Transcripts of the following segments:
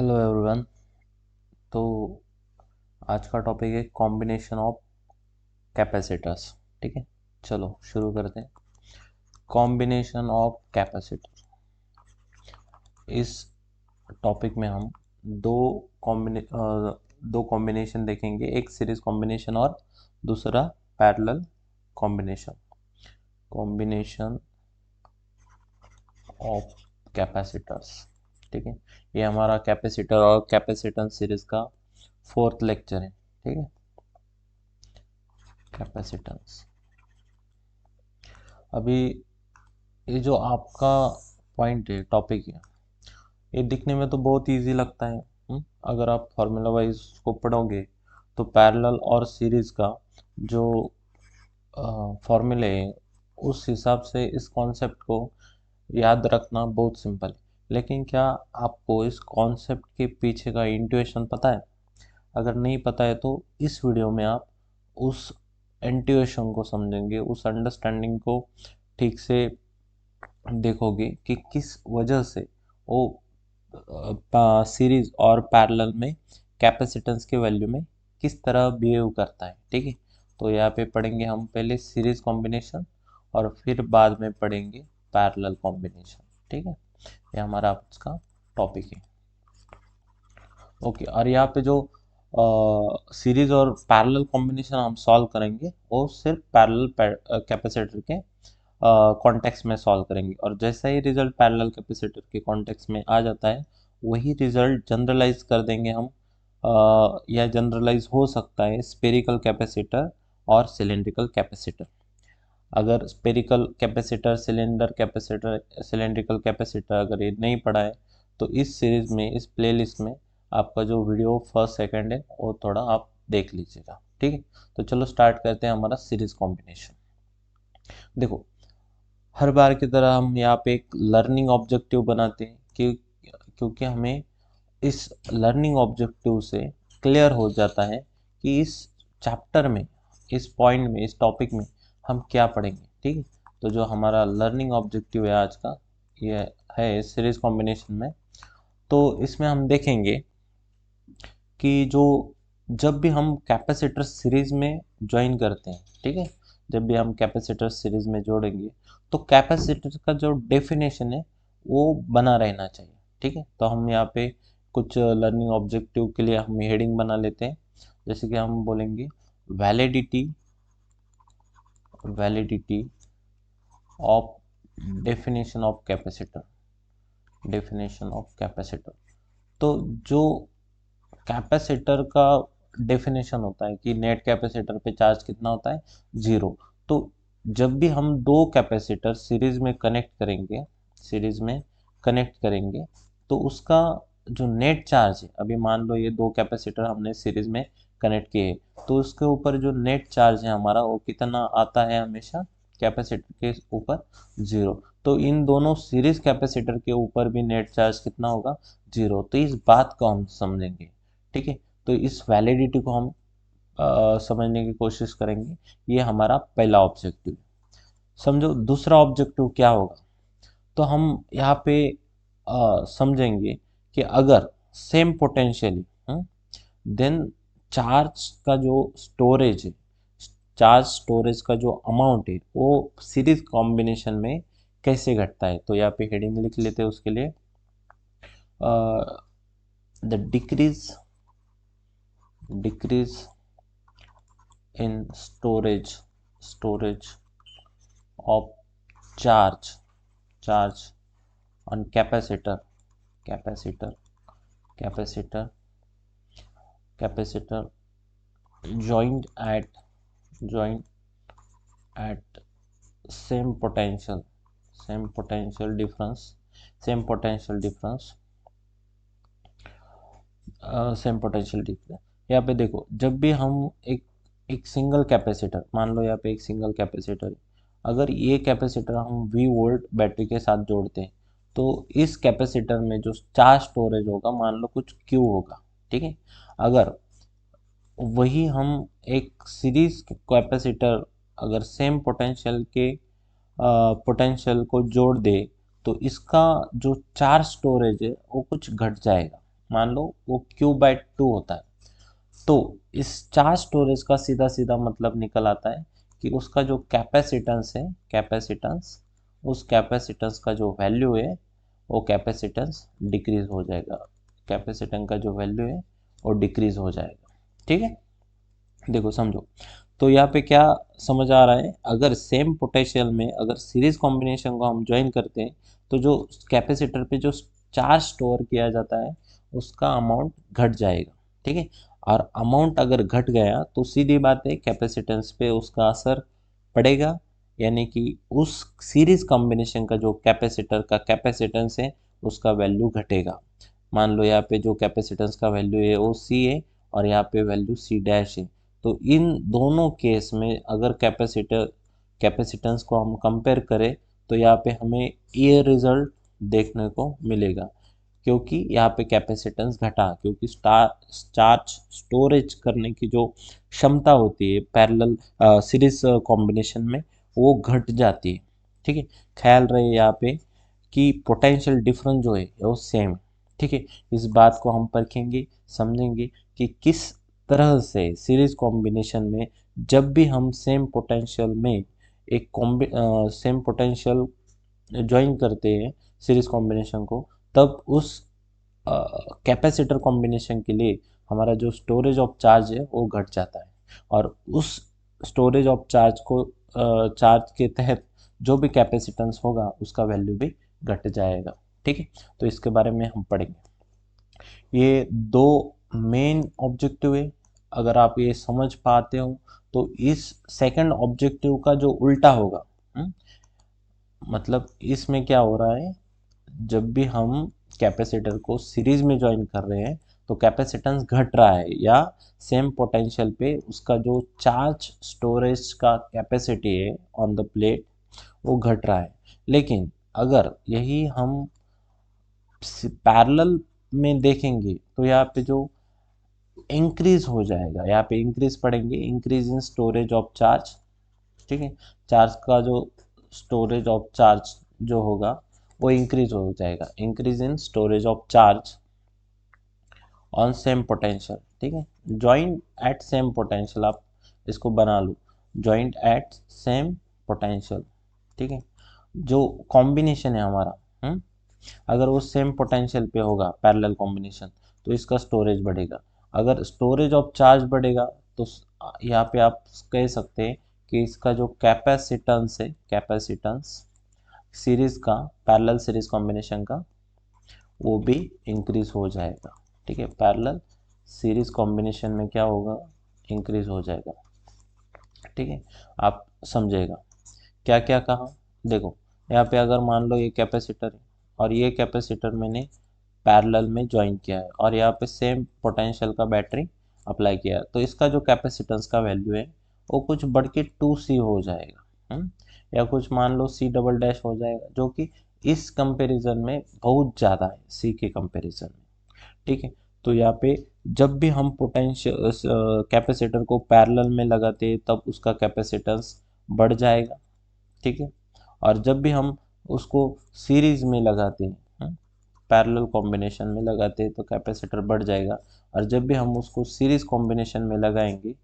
Hello everyone. तो आज का टॉपिक है कॉम्बिनेशन ऑफ कैपेसिटर्स। ठीक है, चलो शुरू करते हैं। कॉम्बिनेशन ऑफ कैपेसिटर, इस टॉपिक में हम दो दो कॉम्बिनेशन देखेंगे, एक सीरीज कॉम्बिनेशन और दूसरा parallel combination. Combination of capacitors, ठीक है। ये हमारा कैपेसिटर और कैपेसिटेंस सीरीज का फोर्थ लेक्चर है। ठीक है, कैपेसिटेंस। अभी ये जो आपका पॉइंट है, टॉपिक है, ये दिखने में तो बहुत इजी लगता है। अगर आप फार्मूला वाइज को पढ़ोगे तो पैरेलल और सीरीज का जो फॉर्मूले है, उस हिसाब से इस कॉन्सेप्ट को याद रखना बहुत सिंपल है। लेकिन क्या आपको इस कॉन्सेप्ट के पीछे का इंट्यूशन पता है? अगर नहीं पता है तो इस वीडियो में आप उस इंट्यूशन को समझेंगे, उस अंडरस्टैंडिंग को ठीक से देखोगे कि किस वजह से वो सीरीज और पैरेलल में कैपेसिटेंस के वैल्यू में किस तरह बिहेव करता है। ठीक है, तो यहाँ पे पढ़ेंगे हम पहले सीरीज कॉम्बिनेशन और फिर बाद में पढ़ेंगे पैरेलल कॉम्बिनेशन। ठीक है, ये हमारा आज का टॉपिक है। ओके, और यहाँ पे जो सीरीज और पैरेलल कॉम्बिनेशन हम सॉल्व करेंगे वो सिर्फ पैरेलल कैपेसिटर के कॉन्टेक्स्ट में सॉल्व करेंगे, और जैसा ही रिजल्ट पैरेलल कैपेसिटर के कॉन्टेक्स्ट में आ जाता है वही रिजल्ट जनरलाइज कर देंगे हम, या जनरलाइज हो सकता है स्पेरिकल कैपेसिटर और सिलेंड्रिकल कैपेसिटर। अगर स्पेरिकल कैपेसिटर, सिलेंड्रिकल कैपेसिटर अगर ये नहीं पढ़ा है तो इस सीरीज में, इस प्लेलिस्ट में आपका जो वीडियो फर्स्ट सेकंड है वो थोड़ा आप देख लीजिएगा। ठीक है, तो चलो स्टार्ट करते हैं हमारा सीरीज कॉम्बिनेशन। देखो, हर बार की तरह हम यहाँ पे एक लर्निंग ऑब्जेक्टिव बनाते हैं क्योंकि हमें इस लर्निंग ऑब्जेक्टिव से क्लियर हो जाता है कि इस चैप्टर में, इस पॉइंट में, इस टॉपिक में हम क्या पढ़ेंगे। ठीक है, तो जो हमारा लर्निंग ऑब्जेक्टिव है आज का, ये है सीरीज कॉम्बिनेशन में। तो इसमें हम देखेंगे कि जो जब भी हम कैपेसिटर सीरीज में ज्वाइन करते हैं, ठीक है, जब भी हम कैपेसिटर सीरीज में जोड़ेंगे तो कैपेसिटर का जो डेफिनेशन है वो बना रहना चाहिए। ठीक है, तो हम यहाँ पे कुछ लर्निंग ऑब्जेक्टिव के लिए हम हेडिंग बना लेते हैं। जैसे कि हम बोलेंगे validity, validity of definition of capacitor, definition of capacitor. तो जो कैपेसिटर का डेफिनेशन होता है कि नेट कैपेसिटर पे चार्ज कितना होता है, जीरो। तो जब भी हम दो कैपेसिटर सीरीज में कनेक्ट करेंगे, सीरीज में कनेक्ट करेंगे तो उसका जो नेट चार्ज है, अभी मान लो ये दो कैपेसिटर हमने सीरीज में कनेक्ट किए, तो उसके ऊपर जो नेट चार्ज है हमारा वो कितना आता है हमेशा कैपेसिटर के ऊपर, जीरो। तो इन दोनों सीरीज कैपेसिटर के ऊपर भी नेट चार्ज कितना होगा, जीरो। तो इस बात को हम समझेंगे। ठीक है, तो इस वैलिडिटी को हम समझने की कोशिश करेंगे। ये हमारा पहला ऑब्जेक्टिव। समझो दूसरा ऑब्जेक्टिव क्या होगा। तो हम यहाँ पे समझेंगे कि अगर सेम पोटेंशियल, देन चार्ज का जो स्टोरेज है, चार्ज स्टोरेज का जो अमाउंट है वो सीरीज कॉम्बिनेशन में कैसे घटता है। तो यहाँ पे हेडिंग लिख लेते हैं उसके लिए, the decrease in storage of charge on capacitor capacitor capacitor joined at same potential, same potential difference same potential difference same potential difference. यहाँ पे देखो, जब भी हम एक एक सिंगल कैपेसिटर, मान लो यहाँ पे एक सिंगल कैपेसिटर है, अगर ये कैपेसिटर हम वी वोल्ट बैटरी के साथ जोड़ते हैं तो इस कैपेसिटर में जो चार्ज स्टोरेज होगा, मान लो कुछ क्यू होगा। ठीक है, अगर वही हम एक सीरीज कैपेसिटर, अगर सेम पोटेंशियल के पोटेंशियल को जोड़ दे तो इसका जो चार्ज स्टोरेज है वो कुछ घट जाएगा। मान लो वो Q/2 होता है, तो इस चार्ज स्टोरेज का सीधा सीधा मतलब निकल आता है कि उसका जो कैपेसिटेंस है, कैपेसिटेंस, उस कैपेसिटेंस का जो वैल्यू है वो कैपेसिटेंस डिक्रीज हो जाएगा, कैपेसिटेंस का जो वैल्यू है वो डिक्रीज हो जाएगा। ठीक है, देखो समझो, तो यहाँ पे क्या समझ आ रहा है, अगर सेम पोटेंशियल में अगर सीरीज कॉम्बिनेशन को हम ज्वाइन करते हैं तो जो कैपेसिटर पे जो चार्ज स्टोर किया जाता है उसका अमाउंट घट जाएगा। ठीक है, और अमाउंट अगर घट गया तो सीधी बात है कैपेसिटेंस पे उसका असर पड़ेगा, यानी कि उस सीरीज कॉम्बिनेशन का जो कैपेसिटर का कैपेसिटेंस है उसका वैल्यू घटेगा। मान लो यहाँ पे जो कैपेसिटेंस का वैल्यू है वो सी है और यहाँ पे वैल्यू सी डैश है, तो इन दोनों केस में अगर कैपेसिटेंस को हम कंपेयर करें तो यहाँ पे हमें ये रिजल्ट देखने को मिलेगा, क्योंकि यहाँ पे कैपेसिटेंस घटा, क्योंकि चार्ज स्टोरेज करने की जो क्षमता होती है पैरेलल सीरीज कॉम्बिनेशन में वो घट जाती है। ठीक है, ख्याल रहे यहाँ पे कि पोटेंशियल डिफरेंस जो है वो सेम है। ठीक है, इस बात को हम परखेंगे, समझेंगे कि किस तरह से सीरीज कॉम्बिनेशन में जब भी हम सेम पोटेंशियल में एक सेम पोटेंशियल ज्वाइन करते हैं सीरीज कॉम्बिनेशन को, तब उस कैपेसिटर कॉम्बिनेशन के लिए हमारा जो स्टोरेज ऑफ चार्ज है वो घट जाता है, और उस स्टोरेज ऑफ चार्ज को चार्ज के तहत जो भी कैपेसिटेंस होगा उसका वैल्यू भी घट जाएगा। ठीक है, तो इसके बारे में हम पढ़ेंगे। ये दो मेन ऑब्जेक्टिव है, अगर आप ये समझ पाते हो तो इस सेकंड ऑब्जेक्टिव का जो उल्टा होगा, मतलब इसमें क्या हो रहा है, जब भी हम कैपेसिटर को सीरीज में ज्वाइन कर रहे हैं तो कैपेसिटेंस घट रहा है, या सेम पोटेंशियल पे उसका जो चार्ज स्टोरेज का कैपेसिटी है ऑन द प्लेट वो घट रहा है। लेकिन अगर यही हम पैरेलल में देखेंगे तो यहाँ पे जो इंक्रीज हो जाएगा, यहाँ पे इंक्रीज पढ़ेंगे, increase in storage of charge. ठीक है, चार्ज का जो स्टोरेज ऑफ चार्ज जो होगा वो इंक्रीज हो जाएगा, increase in storage of charge on same potential. ठीक है, जॉइंट एट सेम पोटेंशियल, आप इसको बना लो, जॉइंट एट सेम पोटेंशियल। ठीक है, जो कॉम्बिनेशन है हमारा, अगर वो सेम पोटेंशियल पे होगा पैरेलल कॉम्बिनेशन तो इसका स्टोरेज बढ़ेगा, अगर स्टोरेज ऑफ चार्ज बढ़ेगा तो यहाँ पे आप कह सकते हैं कि इसका जो कैपेसिटेंस है, कैपेसिटेंस सीरीज का, पैरेलल सीरीज कॉम्बिनेशन का, वो भी इंक्रीज हो जाएगा। ठीक है, पैरेलल सीरीज कॉम्बिनेशन में क्या होगा, इंक्रीज हो जाएगा। ठीक है, आप समझेगा क्या क्या कहा। देखो यहाँ पे अगर मान लो ये कैपेसिटर है और ये कैपेसिटर मैंने पैरेलल में ज्वाइन किया है और यहाँ पे सेम पोटेंशियल का बैटरी अप्लाई किया है, तो इसका जो कैपेसिटेंस का वैल्यू है वो कुछ बढ़ के 2C हो जाएगा, या कुछ मान लो C डबल डैश हो जाएगा, जो कि इस कंपैरिजन में बहुत ज़्यादा है C के कंपैरिजन में। ठीक है, तो यहाँ पे जब भी हम पोटेंशियल कैपेसिटर को पैरेलल में लगाते हैं तब उसका कैपेसिटेंस बढ़ जाएगा। ठीक है, और जब भी हम उसको सीरीज में लगाते हैं, पैरेलल कॉम्बिनेशन में लगाते हैं तो कैपेसिटर बढ़ जाएगा, और जब भी हम उसको सीरीज कॉम्बिनेशन में लगाएंगे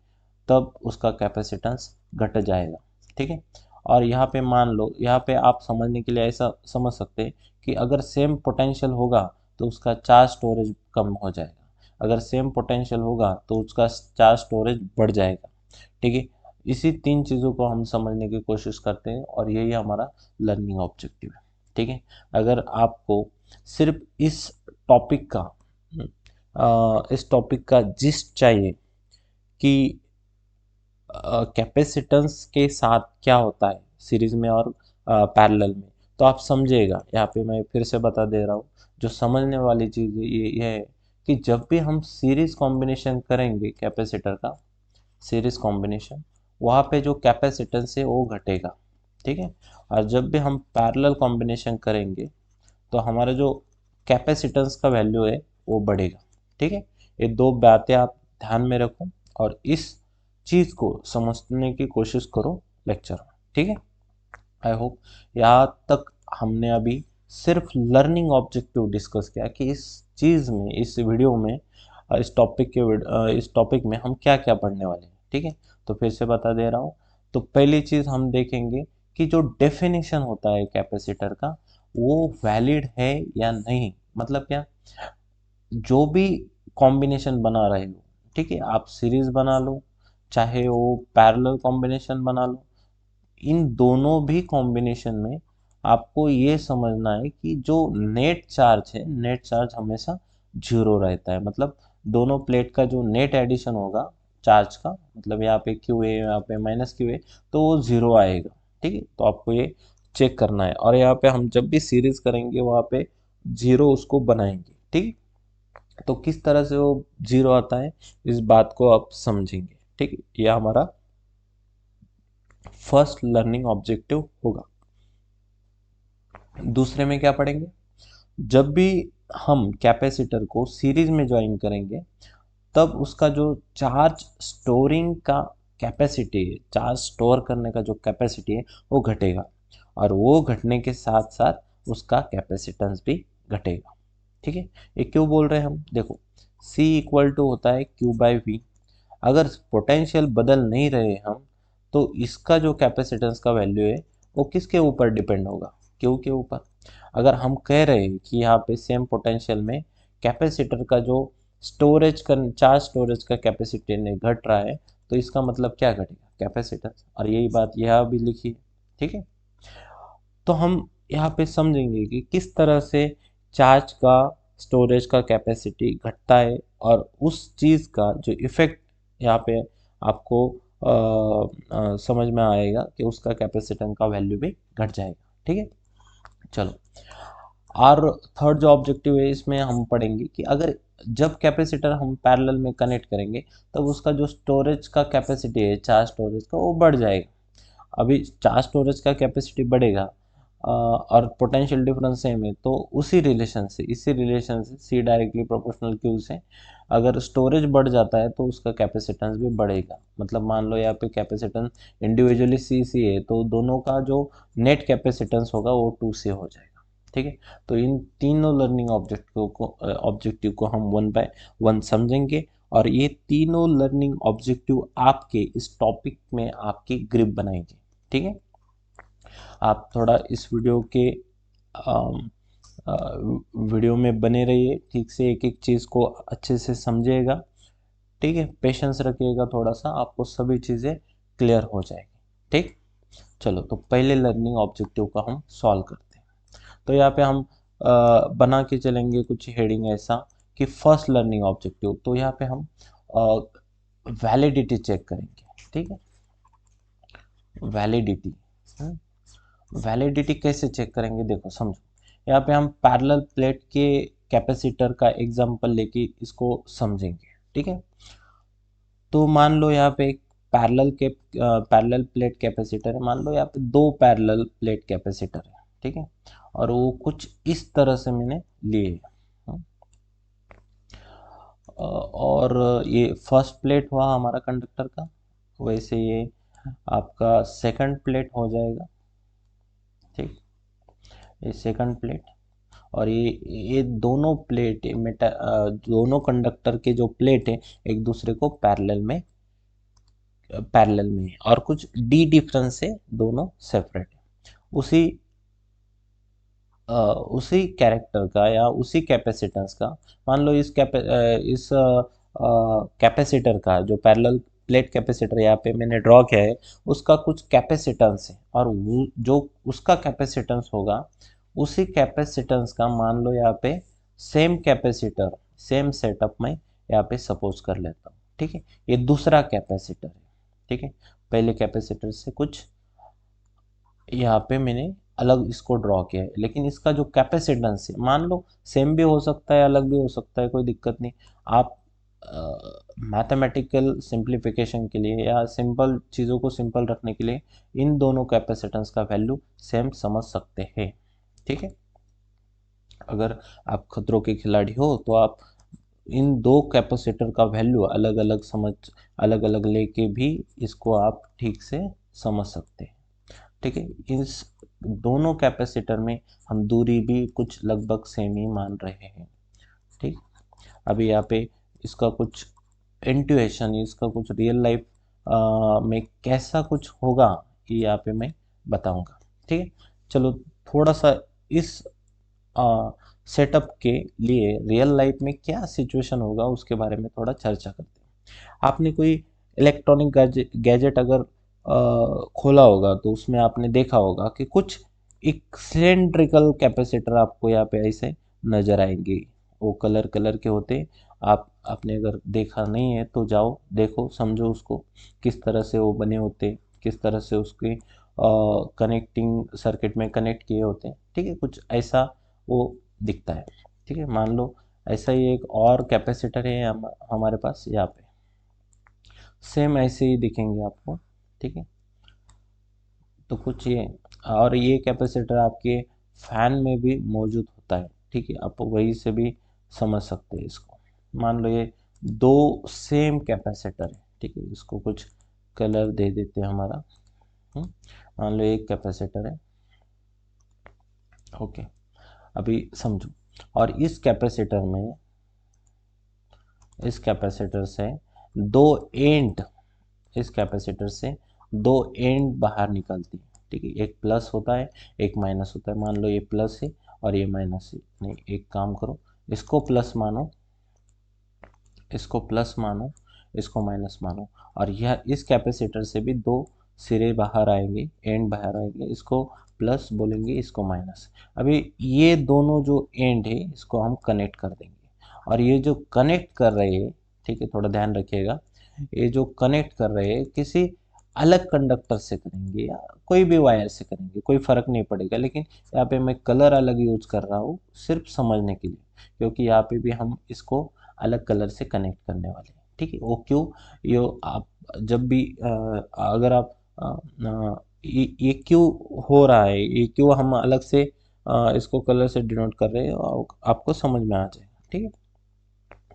तब उसका कैपेसिटेंस घट जाएगा। ठीक है, और यहाँ पे मान लो, यहाँ पे आप समझने के लिए ऐसा समझ सकते हैं कि अगर सेम पोटेंशियल होगा तो उसका चार्ज स्टोरेज कम हो जाएगा, अगर सेम पोटेंशियल होगा तो उसका चार्ज स्टोरेज बढ़ जाएगा। ठीक है, इसी तीन चीज़ों को हम समझने की कोशिश करते हैं और यही हमारा लर्निंग ऑब्जेक्टिव है। ठीक है, अगर आपको सिर्फ इस टॉपिक का जिस्ट चाहिए कि कैपेसिटेंस के साथ क्या होता है सीरीज में और पैरेलल में, तो आप समझिएगा। यहाँ पे मैं फिर से बता दे रहा हूँ, जो समझने वाली चीज़ ये है कि जब भी हम सीरीज कॉम्बिनेशन करेंगे कैपेसिटर का, सीरीज कॉम्बिनेशन, वहाँ पे जो कैपेसिटेंस है वो घटेगा। ठीक है, और जब भी हम पैरेलल कॉम्बिनेशन करेंगे तो हमारा जो कैपेसिटेंस का वैल्यू है वो बढ़ेगा। ठीक है, ये दो बातें आप ध्यान में रखो और इस चीज़ को समझने की कोशिश करो लेक्चर में। ठीक है, आई होप यहाँ तक हमने अभी सिर्फ लर्निंग ऑब्जेक्टिव डिस्कस किया कि इस चीज़ में, इस वीडियो में, इस टॉपिक में हम क्या क्या पढ़ने वाले हैं, ठीक है। तो फिर से बता दे रहा हूँ। तो पहली चीज़ हम देखेंगे कि जो डेफिनेशन होता है कैपेसिटर का वो वैलिड है या नहीं। मतलब क्या, जो भी कॉम्बिनेशन बना रहे हो, ठीक है, आप सीरीज बना लो चाहे वो पैरेलल कॉम्बिनेशन बना लो, इन दोनों भी कॉम्बिनेशन में आपको ये समझना है कि जो नेट चार्ज है, नेट चार्ज हमेशा जीरो रहता है। मतलब दोनों प्लेट का जो नेट एडिशन होगा चार्ज का, मतलब यहाँ पे क्यू ए, यहाँ पे माइनस क्यू ए, तो वो जीरो आएगा, ठीक है। तो आपको ये चेक करना है, और यहाँ पे हम जब भी सीरीज करेंगे वहाँ पे जीरो उसको बनाएंगे, ठीक। तो किस तरह से वो जीरो आता है इस बात को आप समझेंगे, ठीक है। यह हमारा फर्स्ट लर्निंग ऑब्जेक्टिव होगा। दूसरे में क्या पढ़ेंगे, जब भी हम कैपेसिटर को सीरीज में ज्वाइन करेंगे तब उसका जो चार्ज स्टोरिंग का कैपेसिटी है, चार्ज स्टोर करने का जो कैपेसिटी है वो घटेगा, और वो घटने के साथ साथ उसका कैपेसिटेंस भी घटेगा, ठीक है। ये क्यों बोल रहे हैं हम, देखो C इक्वल टू होता है Q/V। अगर पोटेंशियल बदल नहीं रहे हम, तो इसका जो कैपेसिटेंस का वैल्यू है वो किसके ऊपर डिपेंड होगा, क्यू के ऊपर। अगर हम कह रहे हैं कि यहाँ पे सेम पोटेंशियल में कैपेसिटर का जो स्टोरेज का, चार्ज स्टोरेज का कैपेसिटी ने घट रहा है, तो इसका मतलब क्या घटेगा, कैपेसिटेंस। और यही बात यहाँ भी लिखी है, ठीक है। तो हम यहाँ पे समझेंगे कि किस तरह से चार्ज का, स्टोरेज का कैपेसिटी घटता है, और उस चीज़ का जो इफ़ेक्ट यहाँ पे आपको समझ में आएगा कि उसका कैपेसिटेंस का वैल्यू भी घट जाएगा, ठीक है। चलो, और थर्ड जो ऑब्जेक्टिव है इसमें हम पढ़ेंगे कि अगर जब कैपेसिटर हम पैरेलल में कनेक्ट करेंगे तब उसका जो स्टोरेज का कैपेसिटी है, चार्ज स्टोरेज का, वो बढ़ जाएगा। अभी चार्ज स्टोरेज का कैपेसिटी बढ़ेगा और पोटेंशियल डिफरेंस सेम है, तो इसी रिलेशन से सी डायरेक्टली प्रोपोर्शनल क्यू से अगर स्टोरेज बढ़ जाता है तो उसका कैपेसिटेंस भी बढ़ेगा। मतलब मान लो यहाँ पे कैपेसिटेंस इंडिविजुअली सी है, तो दोनों का जो नेट कैपेसिटेंस होगा वो 2C हो जाएगा, ठीक है। तो इन तीनों लर्निंग ऑब्जेक्टिव को हम वन बाय वन समझेंगे, और ये तीनों लर्निंग ऑब्जेक्टिव आपके इस टॉपिक में आपकी ग्रिप बनाएंगे, ठीक है। आप थोड़ा इस वीडियो में बने रहिए, ठीक से एक एक चीज़ को अच्छे से समझिएगा, ठीक है। पेशेंस रखिएगा थोड़ा सा, आपको सभी चीज़ें क्लियर हो जाएगी, ठीक। चलो, तो पहले लर्निंग ऑब्जेक्टिव का हम सॉल्व करते हैं। तो यहाँ पे हम बना के चलेंगे कुछ हेडिंग ऐसा कि फर्स्ट लर्निंग ऑब्जेक्टिव। तो यहाँ पे हम वैलिडिटी चेक करेंगे, ठीक है। वैलिडिटी, वैलिडिटी कैसे चेक करेंगे, देखो समझो। यहाँ पे हम पैरेलल प्लेट के कैपेसिटर का एग्जांपल लेके इसको समझेंगे, ठीक है। तो मान लो यहाँ पे एक पैरेलल प्लेट कैपेसिटर है। मान लो यहाँ पे दो पैरेलल प्लेट कैपेसिटर है, ठीक है, और वो कुछ इस तरह से मैंने लिए हैं। और ये फर्स्ट प्लेट हुआ हमारा कंडक्टर का, वैसे ये आपका सेकंड प्लेट हो जाएगा, ठीक। ये सेकंड प्लेट, और ये दोनों प्लेट दोनों कंडक्टर के जो प्लेट है एक दूसरे को पैरेलल में है, और कुछ डी डिफरेंस से दोनों सेपरेट है। उसी उसी कैरेक्टर का या उसी कैपेसिटेंस का, मान लो इस कैपेसिटर का जो पैरेलल प्लेट कैपेसिटर यहाँ पे मैंने ड्रॉ किया है, उसका कुछ कैपेसिटेंस है, और वो जो उसका कैपेसिटेंस होगा, उसी कैपेसिटेंस का मान लो यहाँ पे सेम कैपेसिटर, सेम सेटअप में यहाँ पे सपोज कर लेता हूँ, ठीक है। ये दूसरा कैपेसिटर है, ठीक है। पहले कैपेसिटर से कुछ यहाँ पे मैंने अलग इसको ड्रॉ किया है, लेकिन इसका जो कैपेसिटेंस है मान लो सेम भी हो सकता है, अलग भी हो सकता है, कोई दिक्कत नहीं। आप मैथमेटिकल सिंप्लीफिकेशन के लिए या सिंपल चीज़ों को सिंपल रखने के लिए इन दोनों कैपेसिटेंस का वैल्यू सेम समझ सकते हैं, ठीक है। अगर आप खतरों के खिलाड़ी हो तो आप इन दो कैपेसिटर का वैल्यू अलग अलग लेके भी इसको आप ठीक से समझ सकते हैं, ठीक है। इस दोनों कैपेसिटर में हम दूरी भी कुछ लगभग सेम ही मान रहे हैं, ठीक। अभी यहाँ पे इसका कुछ इंट्यूएशन, इसका कुछ रियल लाइफ में कैसा कुछ होगा ये यहाँ पे मैं बताऊंगा। ठीक है, चलो थोड़ा सा इस सेटअप के लिए रियल लाइफ में क्या सिचुएशन होगा उसके बारे में थोड़ा चर्चा करते हैं। आपने कोई इलेक्ट्रॉनिक गैजेट अगर खोला होगा तो उसमें आपने देखा होगा कि कुछ एक सिलेंड्रिकल कैपेसिटर आपको यहाँ पे ऐसे नजर आएंगे। वो कलर कलर के होते। आप आपने अगर देखा नहीं है तो जाओ देखो, समझो उसको, किस तरह से वो बने होते, किस तरह से उसके कनेक्टिंग सर्किट में कनेक्ट किए होते हैं। ठीक है, कुछ ऐसा वो दिखता है। ठीक है, मान लो ऐसा ही एक और कैपेसिटर है हमारे पास यहाँ पे, सेम ऐसे ही दिखेंगे आपको। ठीक है, तो कुछ ये, और ये कैपेसिटर आपके फैन में भी मौजूद होता है। ठीक है, आप वही से भी समझ सकते हैं इसको। मान लो ये दो सेम कैपेसिटर है। ठीक है, इसको कुछ कलर दे देते हैं हमारा। मान लो एक कैपेसिटर है। ओके, अभी समझो। और इस कैपेसिटर से दो एंड इस कैपेसिटर से दो एंड बाहर निकलती है। ठीक है, एक प्लस होता है, एक माइनस होता है। मान लो ये प्लस है और ये माइनस है। नहीं, एक काम करो, इसको प्लस मानो, इसको प्लस मानो, इसको माइनस मानो। और यह इस कैपेसिटर से भी दो सिरे बाहर आएंगे, एंड बाहर आएंगे। इसको प्लस बोलेंगे, इसको माइनस। अभी ये दोनों जो एंड है इसको हम कनेक्ट कर देंगे। और ये जो कनेक्ट कर रहे हैं, ठीक है, थोड़ा ध्यान रखिएगा, ये जो कनेक्ट कर रहे हैं किसी अलग कंडक्टर से करेंगे या कोई भी वायर से करेंगे, कोई फर्क नहीं पड़ेगा। लेकिन यहाँ पे मैं कलर अलग यूज कर रहा हूँ सिर्फ समझने के लिए, क्योंकि यहाँ पे भी हम इसको अलग कलर से कनेक्ट करने वाले हैं। ठीक है, वो क्यों, ये आप जब भी अगर आप ये क्यों हो रहा है, ये क्यों हम अलग से इसको कलर से डिनोट कर रहे हैं, आपको समझ में आ जाएगा। ठीक है,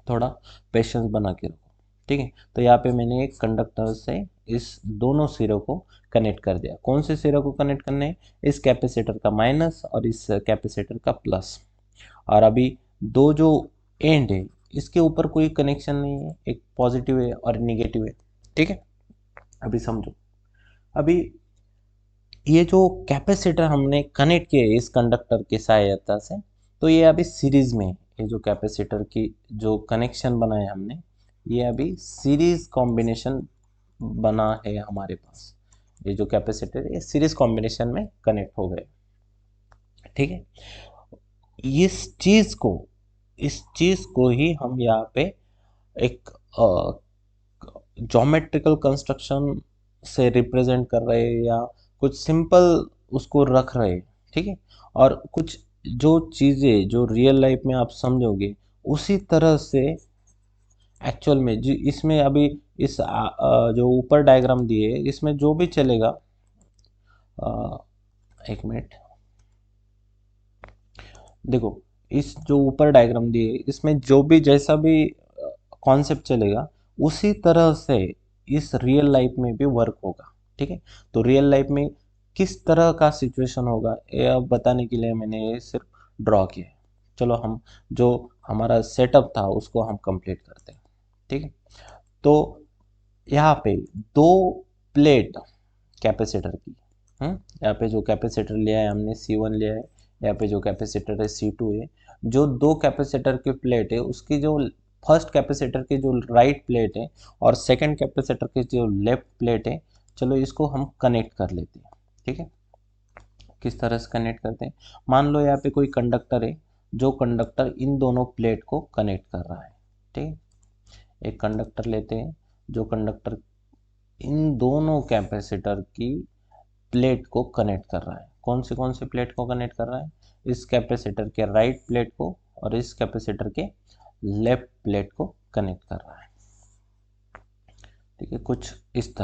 थोड़ा पेशेंस बना के रखो। ठीक है, तो यहाँ पे मैंने एक कंडक्टर से इस दोनों सिरों को कनेक्ट कर दिया। कौन से सिरों को कनेक्ट करने हैं? इस कैपेसिटर का माइनस और इस कैपेसिटर का प्लस। और अभी दो जो एंड है इसके ऊपर कोई कनेक्शन नहीं है, एक पॉजिटिव है और निगेटिव है। ठीक है, अभी समझो। अभी ये जो कैपेसिटर हमने कनेक्ट किए इस कंडक्टर की सहायता से, तो ये अभी सीरीज में है। ये जो कैपेसिटर की जो कनेक्शन बनाया हमने, ये अभी सीरीज कॉम्बिनेशन बना है हमारे पास। ये जो कैपेसिटर है ये सीरीज कॉम्बिनेशन में कनेक्ट हो गए। ठीक है, इस चीज को इस चीज को ही हम यहाँ पे एक ज्योमेट्रिकल कंस्ट्रक्शन से रिप्रेजेंट कर रहे हैं या कुछ सिंपल उसको रख रहे हैं। ठीक है, और कुछ जो चीज़ें जो रियल लाइफ में आप समझोगे उसी तरह से एक्चुअल में जी इसमें अभी इस जो ऊपर डायग्राम दिए इसमें जो भी चलेगा, एक मिनट देखो, इस जो ऊपर डायग्राम दिए इसमें जो भी जैसा भी कॉन्सेप्ट चलेगा उसी तरह से इस रियल लाइफ में भी वर्क होगा। ठीक है, तो रियल लाइफ में किस तरह का सिचुएशन होगा ये अब बताने के लिए मैंने ये सिर्फ ड्रॉ किया है। चलो हम जो हमारा सेटअप था उसको हम कंप्लीट करते हैं। ठीक है, तो यहाँ पे दो प्लेट कैपेसिटर की, यहाँ पे जो कैपेसिटर लिया है हमने C1 लिया है, यहाँ पे जो कैपेसिटर है C2 है। जो दो कैपेसिटर की प्लेट है उसकी जो फर्स्ट कैपेसिटर की जो राइट प्लेट है और सेकंड कैपेसिटर की जो लेफ्ट प्लेट है, चलो इसको हम कनेक्ट कर लेते हैं। ठीक है, किस तरह से कनेक्ट करते हैं? मान लो यहाँ पे कोई कंडक्टर है, जो कंडक्टर इन दोनों प्लेट को कनेक्ट कर रहा है। ठीक है, एक कंडक्टर लेते हैं जो कंडक्टर इन दोनों कैपेसिटर की प्लेट को कनेक्ट कर रहा है। कौन सी प्लेट को कनेक्ट कर रहा है? इस कैपेसिटर के राइट प्लेट को और इस कैपेसिटर के लेफ्ट प्लेट को कनेक्ट कर रहा है। ठीक है, कुछ इस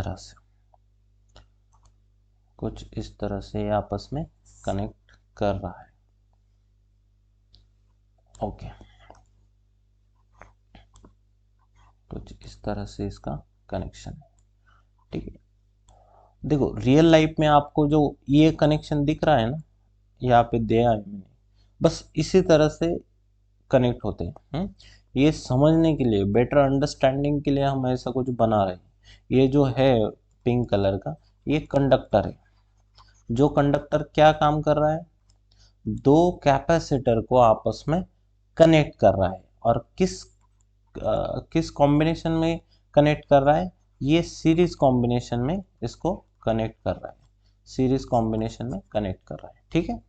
तरह से आपस में कनेक्ट कर रहा है। ओके, कुछ इस तरह से इसका कनेक्शन है। ठीक है, देखो रियल लाइफ में आपको जो ये कनेक्शन दिख रहा है ना, यहाँ पे दिया है मैंने, बस इसी तरह से कनेक्ट होते हैं। ये समझने के लिए, बेटर अंडरस्टैंडिंग के लिए हम ऐसा कुछ बना रहे हैं। ये जो है पिंक कलर का, ये कंडक्टर है। जो कंडक्टर क्या काम कर रहा है, दो कैपेसिटर को आपस में कनेक्ट कर रहा है। और किस कॉम्बिनेशन में कनेक्ट कर रहा है, ये सीरीज कॉम्बिनेशन में इसको कनेक्ट कर रहा है, सीरीज कॉम्बिनेशन में कनेक्ट कर रहा है। ठीक है,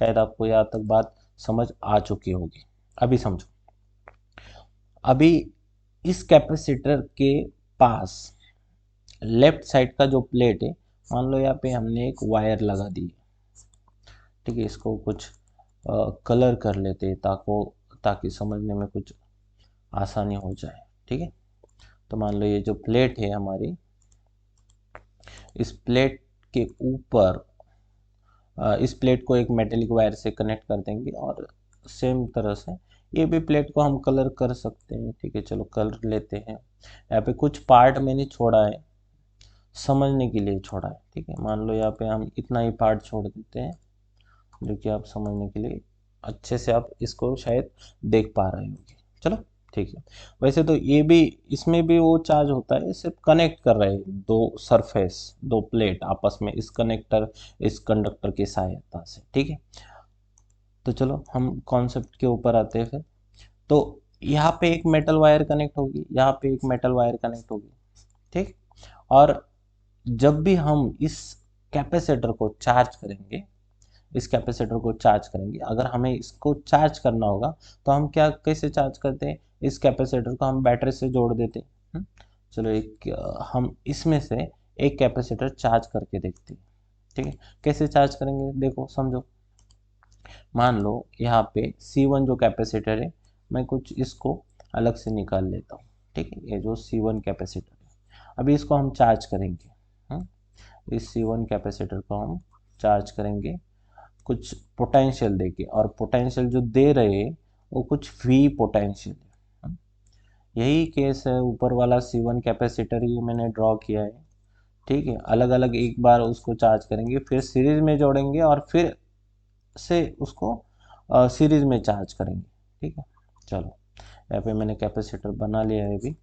शायद आपको यहाँ तक बात समझ आ चुकी होगी। अभी समझो, अभी इस कैपेसिटर के पास लेफ्ट साइड का जो प्लेट है, मान लो यहाँ पे हमने एक वायर लगा दी। ठीक है, इसको कुछ कलर कर लेते हैं ताकि समझने में कुछ आसानी हो जाए। ठीक है, तो मान लो ये जो प्लेट है हमारी, इस प्लेट के ऊपर इस प्लेट को एक मेटेलिक वायर से कनेक्ट कर देंगे, और सेम तरह से ये भी प्लेट को हम कलर कर सकते हैं। ठीक है, चलो कलर लेते हैं। यहाँ पे कुछ पार्ट मैंने छोड़ा है, समझने के लिए छोड़ा है। ठीक है, मान लो यहाँ पे हम इतना ही पार्ट छोड़ देते हैं, जो कि आप समझने के लिए अच्छे से आप इसको शायद देख पा रहे होंगे। चलो ठीक है, वैसे तो ये भी, इसमें भी वो चार्ज होता है, सिर्फ कनेक्ट कर रहे हैं दो सरफेस, दो प्लेट आपस में, इस कंडक्टर की सहायता से। ठीक है, तो चलो हम कॉन्सेप्ट के ऊपर आते हैं फिर। तो यहाँ पे एक मेटल वायर कनेक्ट होगी, यहाँ पे एक मेटल वायर कनेक्ट होगी। ठीक, और जब भी हम इस कैपेसिटर को चार्ज करेंगे, इस कैपेसिटर को चार्ज करेंगे, अगर हमें इसको चार्ज करना होगा तो हम कैसे चार्ज करते हैं, इस कैपेसिटर को हम बैटरी से जोड़ देते हैं। चलो हम इसमें से एक कैपेसिटर चार्ज करके देखते हैं। ठीक है, कैसे चार्ज करेंगे देखो समझो। मान लो यहाँ पे C1 जो कैपेसिटर है, मैं कुछ इसको अलग से निकाल लेता हूँ। ठीक है, ये जो C1 कैपेसिटर है, अभी इसको हम चार्ज करेंगे। इस C1 कैपेसिटर को हम चार्ज करेंगे कुछ पोटेंशियल देके, और पोटेंशियल जो दे रहे हैं वो कुछ V पोटेंशियल है। यही केस है, ऊपर वाला C1 कैपेसिटर ये मैंने ड्रॉ किया है। ठीक है, अलग अलग एक बार उसको चार्ज करेंगे, फिर सीरीज में जोड़ेंगे, और फिर से उसको सीरीज में चार्ज करेंगे। ठीक है, चलो यहाँ पे मैंने कैपेसिटर बना लिया है अभी।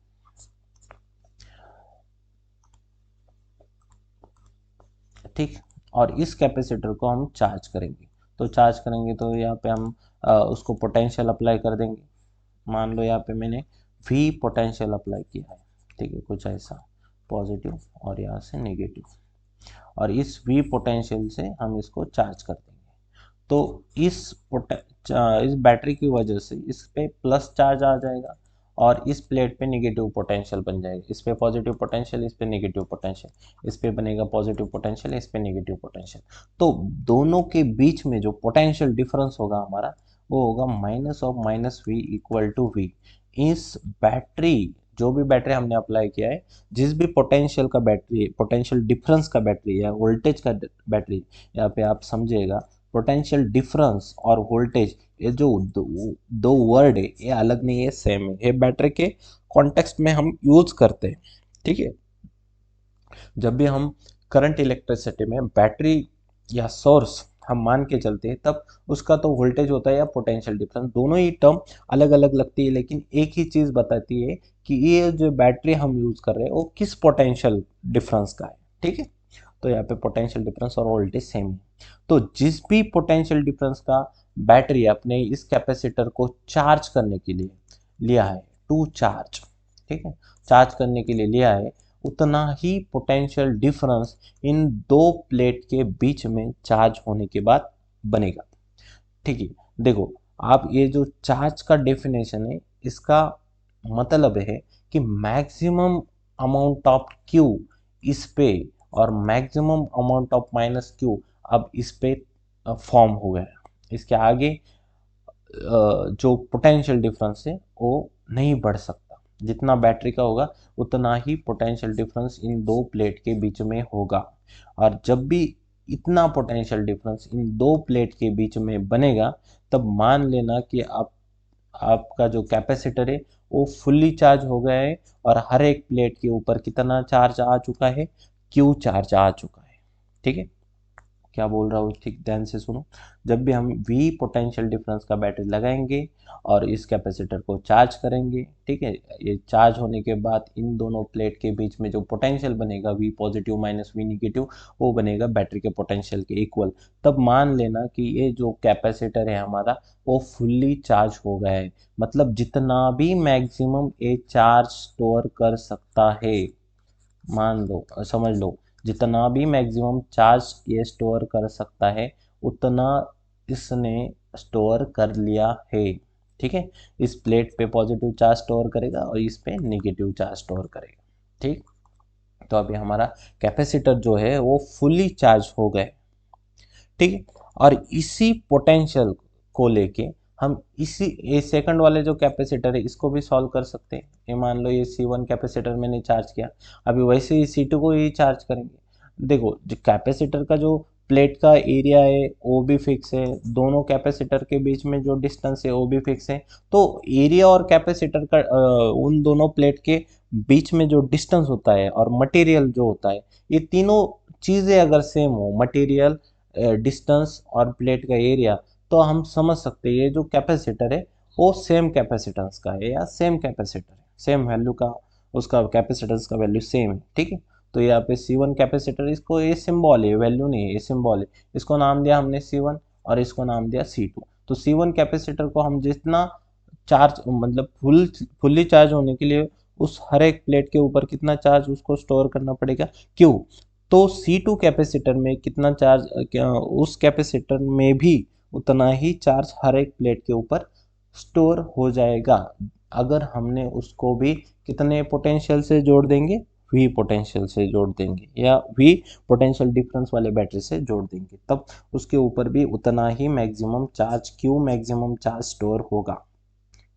ठीक, और इस कैपेसिटर को हम चार्ज करेंगे, तो चार्ज करेंगे तो यहाँ पे हम उसको पोटेंशियल अप्लाई कर देंगे। मान लो यहाँ पे मैंने V पोटेंशियल अप्लाई किया है। ठीक है, कुछ ऐसा पॉजिटिव और यहाँ से नेगेटिव, और इस V पोटेंशियल से हम इसको चार्ज कर देंगे। तो इस बैटरी की वजह से इस पे प्लस चार्ज आ जाएगा, और इस प्लेट पे नेगेटिव पोटेंशियल बन जाएगा। इस पे पॉजिटिव पोटेंशियल, इस पे नेगेटिव पोटेंशियल, इस पे बनेगा पॉजिटिव पोटेंशियल, इस पे नेगेटिव पोटेंशियल। तो दोनों के बीच में जो पोटेंशियल डिफरेंस होगा हमारा, वो होगा -(-V = V। इस बैटरी, जो भी बैटरी हमने अप्लाई किया है, जिस भी पोटेंशियल का बैटरी, पोटेंशियल डिफरेंस का बैटरी या वोल्टेज का बैटरी, यहाँ पे आप समझिएगा पोटेंशियल डिफरेंस और वोल्टेज, ये जो दो वर्ड है, ये अलग नहीं है, सेम है। ये बैटरी के कॉन्टेक्स्ट में हम यूज करते हैं। ठीक है, जब भी हम करंट इलेक्ट्रिसिटी में बैटरी या सोर्स हम मान के चलते हैं, तब उसका तो वोल्टेज होता है या पोटेंशियल डिफरेंस, दोनों ही टर्म अलग अलग लगती है, लेकिन एक ही चीज बताती है कि ये जो बैटरी हम यूज कर रहे हैं वो किस पोटेंशियल डिफरेंस का है। ठीक है, तो यहाँ पे पोटेंशियल डिफरेंस और वोल्टेज सेम है। तो जिस भी पोटेंशियल डिफरेंस का बैटरी अपने इस कैपेसिटर को चार्ज करने के लिए लिया है, टू चार्ज, ठीक है, चार्ज करने के लिए लिया है, उतना ही पोटेंशियल डिफरेंस इन दो प्लेट के बीच में चार्ज होने के बाद बनेगा। ठीक है, देखो आप ये जो चार्ज का डेफिनेशन है, इसका मतलब है कि मैक्सिमम अमाउंट ऑफ Q इस पे और मैक्सिमम अमाउंट ऑफ -Q अब इस पे फॉर्म हो गया। इसके आगे जो पोटेंशियल डिफरेंस है वो नहीं बढ़ सकता। जितना बैटरी का होगा उतना ही पोटेंशियल डिफरेंस इन दो प्लेट के बीच में होगा, और जब भी इतना पोटेंशियल डिफरेंस इन दो प्लेट के बीच में बनेगा, तब मान लेना कि आपका जो कैपेसिटर है वो फुल्ली चार्ज हो गया है, और हर एक प्लेट के ऊपर कितना चार्ज आ चुका है, Q चार्ज आ चुका है। ठीक है, क्या बोल रहा हूँ ठीक ध्यान से सुनो। जब भी हम V पोटेंशियल डिफरेंस का बैटरी लगाएंगे और इस कैपेसिटर को चार्ज करेंगे, ठीक है, ये चार्ज होने के बाद इन दोनों प्लेट के बीच में जो पोटेंशियल बनेगा V positive minus V negative, वो बनेगा बैटरी के पोटेंशियल के इक्वल। तब मान लेना कि ये जो कैपेसिटर है हमारा वो फुल्ली चार्ज हो गया है, मतलब जितना भी मैक्सिमम ये चार्ज स्टोर कर सकता है, मान लो समझ लो, जितना भी मैक्सिमम चार्ज ये स्टोर कर सकता है उतना इसने स्टोर कर लिया है, ठीक है। इस प्लेट पे पॉजिटिव चार्ज स्टोर करेगा और इस पे नेगेटिव चार्ज स्टोर करेगा, ठीक। तो अभी हमारा कैपेसिटर जो है वो फुली चार्ज हो गए, ठीक है। और इसी पोटेंशियल को लेके हम इसी ये सेकंड वाले जो कैपेसिटर है इसको भी सॉल्व कर सकते हैं। ये मान लो ये C1 कैपेसिटर मैंने चार्ज किया, अभी वैसे ही C2 को ही चार्ज करेंगे। देखो जो कैपेसिटर का जो प्लेट का एरिया है वो भी फिक्स है, दोनों कैपेसिटर के बीच में जो डिस्टेंस है वो भी फिक्स है। तो एरिया और कैपेसिटर का उन दोनों प्लेट के बीच में जो डिस्टेंस होता है और मटेरियल जो होता है, ये तीनों चीज़ें अगर सेम हो, मटेरियल, डिस्टेंस और प्लेट का एरिया, तो हम समझ सकते हैं ये जो कैपेसिटर है वो सेम कैपेसिटेंस का है या सेम कैपेसिटर है, सेम वैल्यू का, उसका कैपेसिटेंस का वैल्यू सेम है, ठीक है। तो यहाँ पे C1 कैपेसिटर, इसको ये सिंबल है, वैल्यू नहीं है, ये सिंबल है, इसको नाम दिया हमने C1 और इसको नाम दिया C2। तो C1 कैपेसिटर को हम जितना चार्ज मतलब फुल्ली चार्ज होने के लिए उस हर एक प्लेट के ऊपर कितना चार्ज उसको स्टोर करना पड़ेगा, क्यों, तो C2 कैपेसिटर में कितना चार्ज उस कैपेसिटर में भी उतना ही चार्ज हर एक प्लेट के ऊपर स्टोर हो जाएगा अगर हमने उसको भी कितने पोटेंशियल से जोड़ देंगे, V पोटेंशियल से जोड़ देंगे या V पोटेंशियल डिफरेंस वाले बैटरी से जोड़ देंगे, तब उसके ऊपर भी उतना ही maximum charge, Q maximum charge store होगा,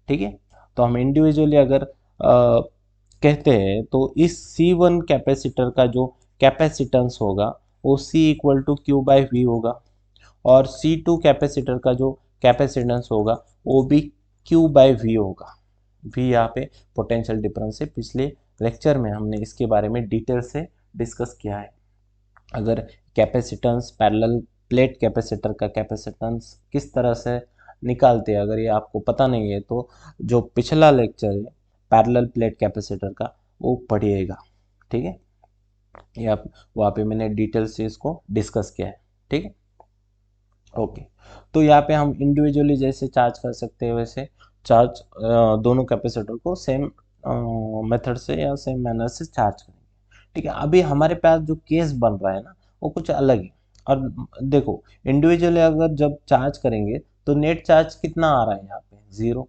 ठीक है। तो हम इंडिविजुअली अगर कहते हैं तो इस C1 कैपेसिटर का जो कैपेसिटेंस होगा वो C equal to Q by V होगा, और C2 कैपेसिटर का जो कैपेसिटेंस होगा वो भी Q बाई वी होगा। V यहाँ पे पोटेंशियल डिफरेंस है, पिछले लेक्चर में हमने इसके बारे में डिटेल से डिस्कस किया है। अगर कैपेसिटेंस पैरेलल प्लेट कैपेसिटर का कैपेसिटेंस किस तरह से निकालते हैं, अगर ये आपको पता नहीं है तो जो पिछला लेक्चर है पैरेलल प्लेट कैपेसिटर का वो पढ़िएगा, ठीक है। ये आप वहाँ पे मैंने डिटेल से इसको डिस्कस किया है, ठीक है। ओके, तो यहाँ पे हम इंडिविजुअली जैसे चार्ज कर सकते हैं वैसे चार्ज दोनों कैपेसिटर को सेम मेथड से या सेम मैनर से चार्ज करेंगे, ठीक है। अभी हमारे पास जो केस बन रहा है ना वो कुछ अलग है। और देखो इंडिविजुअली अगर जब चार्ज करेंगे तो नेट चार्ज कितना आ रहा है यहाँ पे, 0।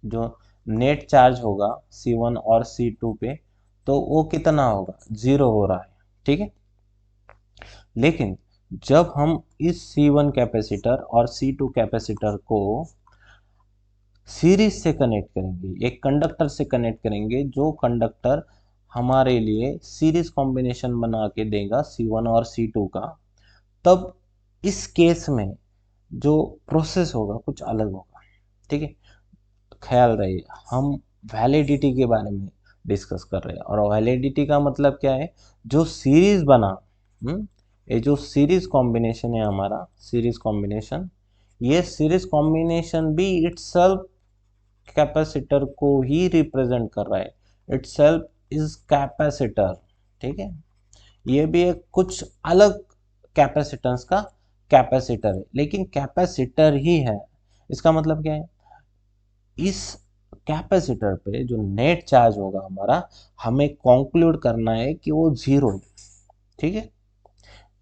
जो नेट चार्ज होगा C1 और C2 पे तो वो कितना होगा, 0 हो रहा है, ठीक है। लेकिन जब हम इस C1 कैपेसिटर और C2 कैपेसिटर को सीरीज से कनेक्ट करेंगे, एक कंडक्टर से कनेक्ट करेंगे, जो कंडक्टर हमारे लिए सीरीज कॉम्बिनेशन बना के देगा C1 और C2 का, तब इस केस में जो प्रोसेस होगा कुछ अलग होगा, ठीक है। ख्याल रहे हम वैलिडिटी के बारे में डिस्कस कर रहे हैं, और वैलिडिटी का मतलब क्या है, जो सीरीज बना, ये जो सीरीज कॉम्बिनेशन है हमारा, सीरीज कॉम्बिनेशन, ये सीरीज कॉम्बिनेशन भी इटसेल्फ कैपेसिटर को ही रिप्रेजेंट कर रहा है, इटसेल्फ इज कैपेसिटर, ठीक है। ये भी एक कुछ अलग कैपेसिटेंस का कैपेसिटर है, लेकिन कैपेसिटर ही है। इसका मतलब क्या है, इस कैपेसिटर पे जो नेट चार्ज होगा हमारा, हमें कंक्लूड करना है कि वो 0 है, ठीक है।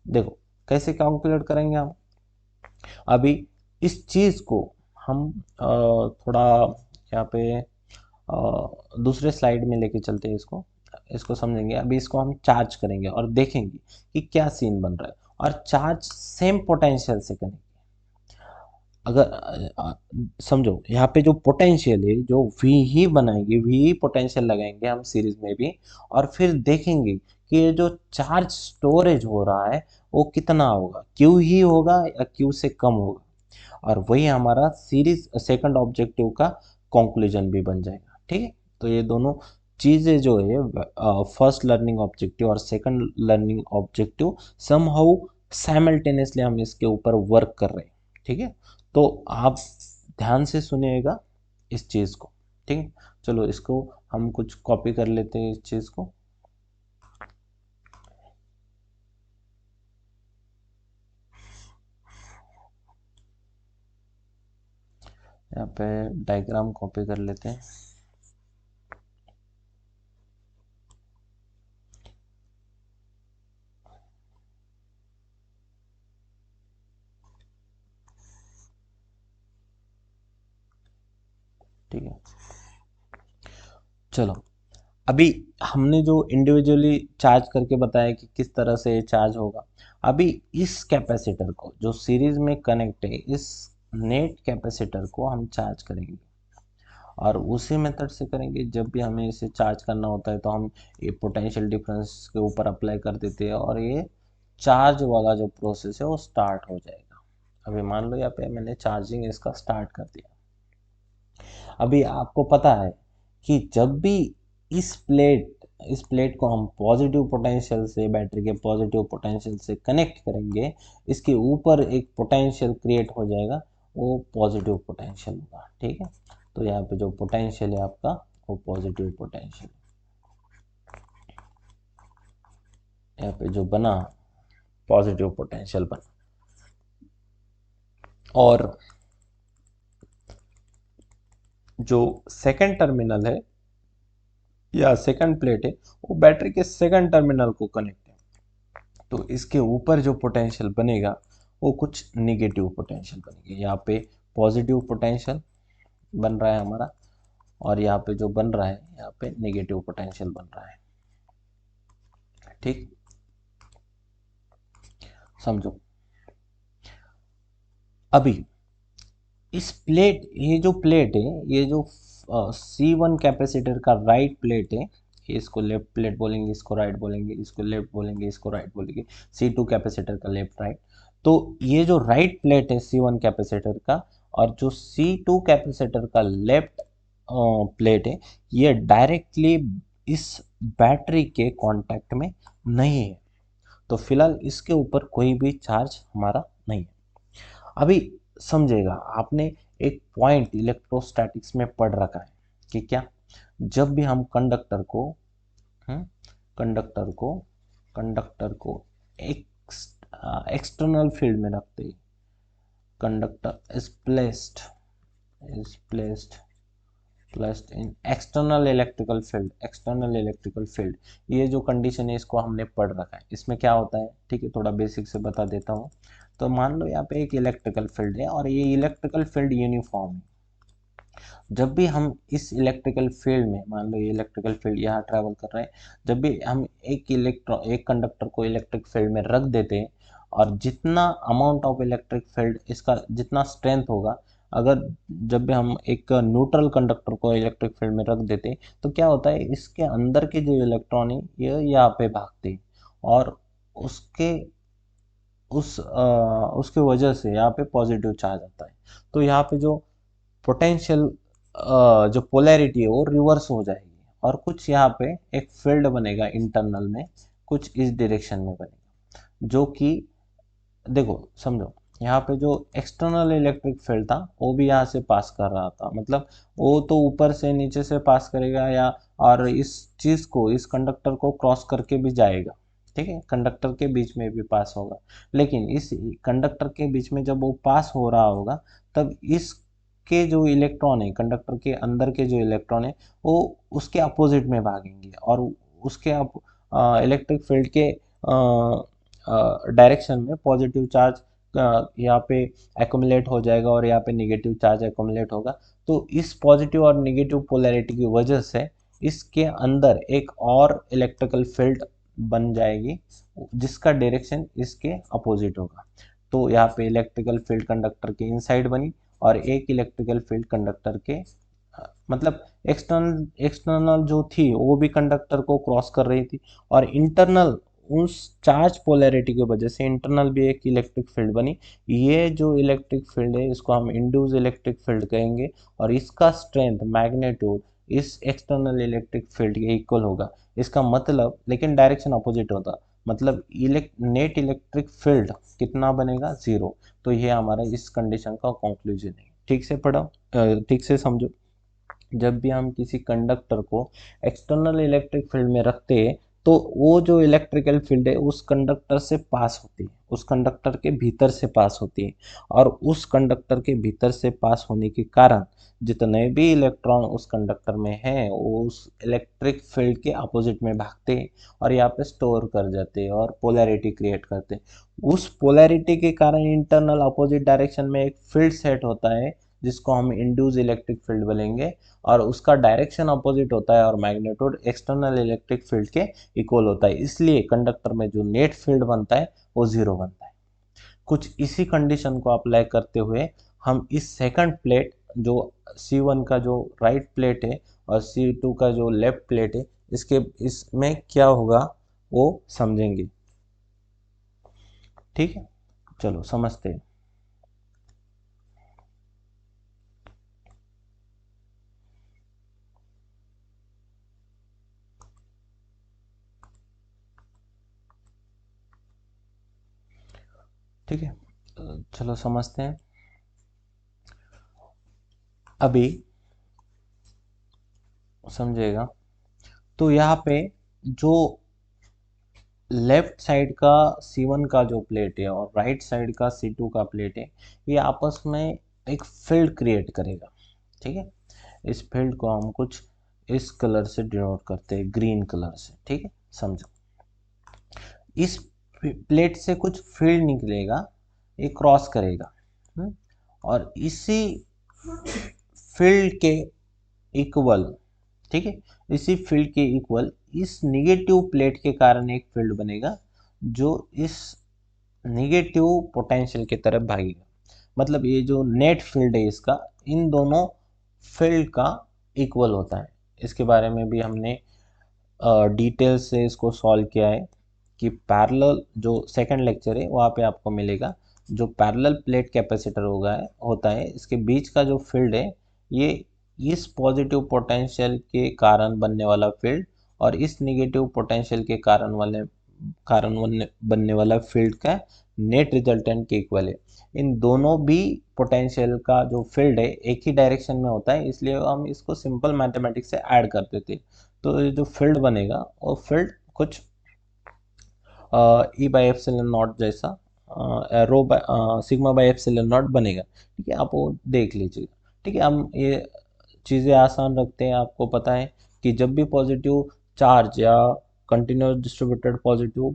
देखो कैसे कैलकुलेट करेंगे हम, अभी इस चीज को हम थोड़ा यहाँ पे दूसरे स्लाइड में लेके चलते हैं, इसको इसको समझेंगे। अभी इसको हम चार्ज करेंगे और देखेंगे कि क्या सीन बन रहा है, और चार्ज सेम पोटेंशियल से करेंगे। अगर समझो यहाँ पे जो पोटेंशियल है जो V ही बनाएंगे, V ही पोटेंशियल लगाएंगे हम सीरीज में भी, और फिर देखेंगे कि ये जो चार्ज स्टोरेज हो रहा है वो कितना होगा, Q ही होगा या Q से कम होगा, और वही हमारा सीरीज सेकंड ऑब्जेक्टिव का कंक्लूजन भी बन जाएगा, ठीक है। तो ये दोनों चीज़ें जो है फर्स्ट लर्निंग ऑब्जेक्टिव और second learning objective somehow simultaneously हम इसके ऊपर वर्क कर रहे हैं, ठीक है। तो आप ध्यान से सुनिएगा इस चीज़ को, ठीक है। चलो इसको हम कुछ कॉपी कर लेते हैं इस चीज़ को। यहाँ पे डायग्राम कॉपी कर लेते हैं। ठीक है, चलो अभी हमने जो इंडिविजुअली चार्ज करके बताया कि किस तरह से चार्ज होगा, अभी इस कैपेसिटर को जो सीरीज में कनेक्ट है, इस नेट कैपेसिटर को हम चार्ज करेंगे और उसी मेथड से करेंगे। जब भी हमें इसे चार्ज करना होता है तो हम ये पोटेंशियल डिफरेंस के ऊपर अप्लाई कर देते हैं और ये चार्ज वाला जो प्रोसेस है वो स्टार्ट हो जाएगा। अभी मान लो यहाँ पे मैंने चार्जिंग इसका स्टार्ट कर दिया। अभी आपको पता है कि जब भी इस प्लेट को हम पॉजिटिव पोटेंशियल से, बैटरी के पॉजिटिव पोटेंशियल से कनेक्ट करेंगे, इसके ऊपर एक पोटेंशियल क्रिएट हो जाएगा, वो पॉजिटिव पोटेंशियल होगा, ठीक है। तो यहाँ पे जो पोटेंशियल है आपका वो पॉजिटिव पोटेंशियल, यहाँ पे जो बना पॉजिटिव पोटेंशियल बना। और जो सेकंड टर्मिनल है या सेकंड प्लेट है वो बैटरी के सेकंड टर्मिनल को कनेक्ट है, तो इसके ऊपर जो पोटेंशियल बनेगा वो कुछ नेगेटिव पोटेंशियल बनेगी। यहाँ पे पॉजिटिव पोटेंशियल बन रहा है हमारा और यहाँ पे जो बन रहा है यहाँ पे नेगेटिव पोटेंशियल बन रहा है, ठीक, समझो। अभी इस प्लेट, ये जो प्लेट है, ये जो C1 कैपेसिटर का राइट प्लेट है, इसको लेफ्ट प्लेट बोलेंगे, इसको राइट बोलेंगे, इसको लेफ्ट बोलेंगे, इसको राइट बोलेंगे। C2 कैपेसिटर का लेफ्ट राइट। तो ये जो राइट प्लेट है C1 कैपेसिटर का और जो C2 कैपेसिटर का लेफ्ट प्लेट है, ये डायरेक्टली इस बैटरी के कांटेक्ट में नहीं है, तो फिलहाल इसके ऊपर कोई भी चार्ज हमारा नहीं है। अभी समझेगा, आपने एक पॉइंट इलेक्ट्रोस्टैटिक्स में पढ़ रखा है कि क्या, जब भी हम कंडक्टर को कंडक्टर को कंडक्टर को एक्सटर्नल फील्ड में रखते हैं, conductor is placed in external electrical field, ये जो कंडीशन है इसको हमने पढ़ रखा है। इसमें क्या होता है, ठीक है, थोड़ा बेसिक से बता देता हूँ। तो मान लो यहाँ पे एक इलेक्ट्रिकल फील्ड है और ये इलेक्ट्रिकल फील्ड यूनिफॉर्म है। जब भी हम इस इलेक्ट्रिकल फील्ड में, मान लो ये इलेक्ट्रिकल फील्ड यहाँ ट्रैवल कर रहा है, जब भी हम एक कंडक्टर को इलेक्ट्रिक फील्ड में रख देते हैं और जितना अमाउंट ऑफ इलेक्ट्रिक फील्ड, इसका जितना स्ट्रेंथ होगा, अगर जब भी हम एक न्यूट्रल कंडक्टर को इलेक्ट्रिक फील्ड में रख देते हैं तो क्या होता है, इसके अंदर के जो इलेक्ट्रॉन है ये यहाँ पे भागते हैं और उसके उसके वजह से यहाँ पे पॉजिटिव चार्ज आता है। तो यहाँ पे जो पोटेंशियल, जो पोलैरिटी है वो रिवर्स हो जाएगी और कुछ यहाँ पे एक फील्ड बनेगा इंटरनल में, कुछ इस डायरेक्शन में बनेगा, जो कि देखो समझो, यहाँ पे जो एक्सटर्नल इलेक्ट्रिक फील्ड था वो भी यहाँ से पास कर रहा था, मतलब वो तो ऊपर से नीचे से पास करेगा या, और इस चीज़ को, इस कंडक्टर को क्रॉस करके भी जाएगा, ठीक है, कंडक्टर के बीच में भी पास होगा। लेकिन इस कंडक्टर के बीच में जब वो पास हो रहा होगा तब इसके जो इलेक्ट्रॉन है, कंडक्टर के अंदर के जो इलेक्ट्रॉन है वो उसके अपोजिट में भागेंगे और उसके इलेक्ट्रिक फील्ड के डायरेक्शन में पॉजिटिव चार्ज यहाँ पे एक्युमुलेट हो जाएगा और यहाँ पे नेगेटिव चार्ज एक्युमुलेट होगा। तो इस पॉजिटिव और नेगेटिव पोलैरिटी की वजह से इसके अंदर एक और इलेक्ट्रिकल फील्ड बन जाएगी जिसका डायरेक्शन इसके अपोजिट होगा। तो यहाँ पे इलेक्ट्रिकल फील्ड कंडक्टर के इनसाइड बनी और एक इलेक्ट्रिकल फील्ड कंडक्टर के मतलब एक्सटर्नल जो थी वो भी कंडक्टर को क्रॉस कर रही थी और इंटरनल उस चार्ज पोलैरिटी की वजह से इंटरनल भी एक इलेक्ट्रिक फील्ड बनी। ये जो इलेक्ट्रिक फील्ड है इसको हम इंड्यूस इलेक्ट्रिक फील्ड कहेंगे और इसका स्ट्रेंथ, मैग्नीट्यूड इस एक्सटर्नल इलेक्ट्रिक फील्ड के इक्वल होगा। इसका मतलब, लेकिन डायरेक्शन अपोजिट होता, मतलब नेट इलेक्ट्रिक फील्ड कितना बनेगा, 0। तो ये हमारा इस कंडीशन का कंक्लूजन है। ठीक से पढ़ो, ठीक से समझो। जब भी हम किसी कंडक्टर को एक्सटर्नल इलेक्ट्रिक फील्ड में रखते हैं तो वो जो इलेक्ट्रिकल फील्ड है उस कंडक्टर से पास होती है, उस कंडक्टर के भीतर से पास होती है, और उस कंडक्टर के भीतर से पास होने के कारण जितने भी इलेक्ट्रॉन उस कंडक्टर में हैं वो उस इलेक्ट्रिक फील्ड के अपोजिट में भागते हैं और यहाँ पे स्टोर कर जाते हैं और पोलैरिटी क्रिएट करते हैं। उस पोलैरिटी के कारण इंटरनल अपोजिट डायरेक्शन में एक फील्ड सेट होता है जिसको हम इंड्यूस इलेक्ट्रिक फील्ड बोलेंगे, और उसका डायरेक्शन अपोजिट होता है और मैग्नीट्यूड एक्सटर्नल इलेक्ट्रिक फील्ड के इक्वल होता है। इसलिए कंडक्टर में जो नेट फील्ड बनता है वो 0 बनता है। कुछ इसी कंडीशन को अप्लाई करते हुए हम इस सेकंड प्लेट जो C1 का जो राइट प्लेट है और C2 का जो लेफ्ट प्लेट है इसके इसमें क्या होगा वो समझेंगे। ठीक है, चलो समझते हैं। ठीक है, चलो समझते हैं। अभी समझेगा तो यहाँ पे जो लेफ्ट साइड का C1 का जो प्लेट है और राइट साइड का C2 का प्लेट है ये आपस में एक फील्ड क्रिएट करेगा। ठीक है, इस फील्ड को हम कुछ इस कलर से डिनोट करते हैं, ग्रीन कलर से। ठीक है, समझो। इस प्लेट से कुछ फील्ड निकलेगा, ये क्रॉस करेगा, और इसी फील्ड के इक्वल, ठीक है, इसी फील्ड के इक्वल इस निगेटिव प्लेट के कारण एक फील्ड बनेगा जो इस निगेटिव पोटेंशियल की तरफ भागेगा। मतलब ये जो नेट फील्ड है इसका इन दोनों फील्ड का इक्वल होता है। इसके बारे में भी हमने डिटेल से इसको सॉल्व किया है कि पैरेलल जो सेकंड लेक्चर है वहाँ पे आपको मिलेगा। जो पैरेलल प्लेट कैपेसिटर होता है इसके बीच का जो फील्ड है ये इस पॉजिटिव पोटेंशियल के कारण बनने वाला फील्ड और इस नेगेटिव पोटेंशियल के बनने वाला फील्ड का नेट रिजल्टेंट के इक्वल है। इन दोनों भी पोटेंशियल का जो फील्ड है एक ही डायरेक्शन में होता है, इसलिए हम इसको सिंपल मैथमेटिक्स से ऐड कर देते हैं। तो ये जो फील्ड बनेगा वो फील्ड कुछ ई बाई एप्सिलॉन नॉट जैसा रो सिग्मा बाई एप्सिलॉन नॉट बनेगा। ठीक है, आप वो देख लीजिएगा। ठीक है, हम ये चीज़ें आसान रखते हैं। आपको पता है कि जब भी पॉजिटिव चार्ज या continuous distributed positive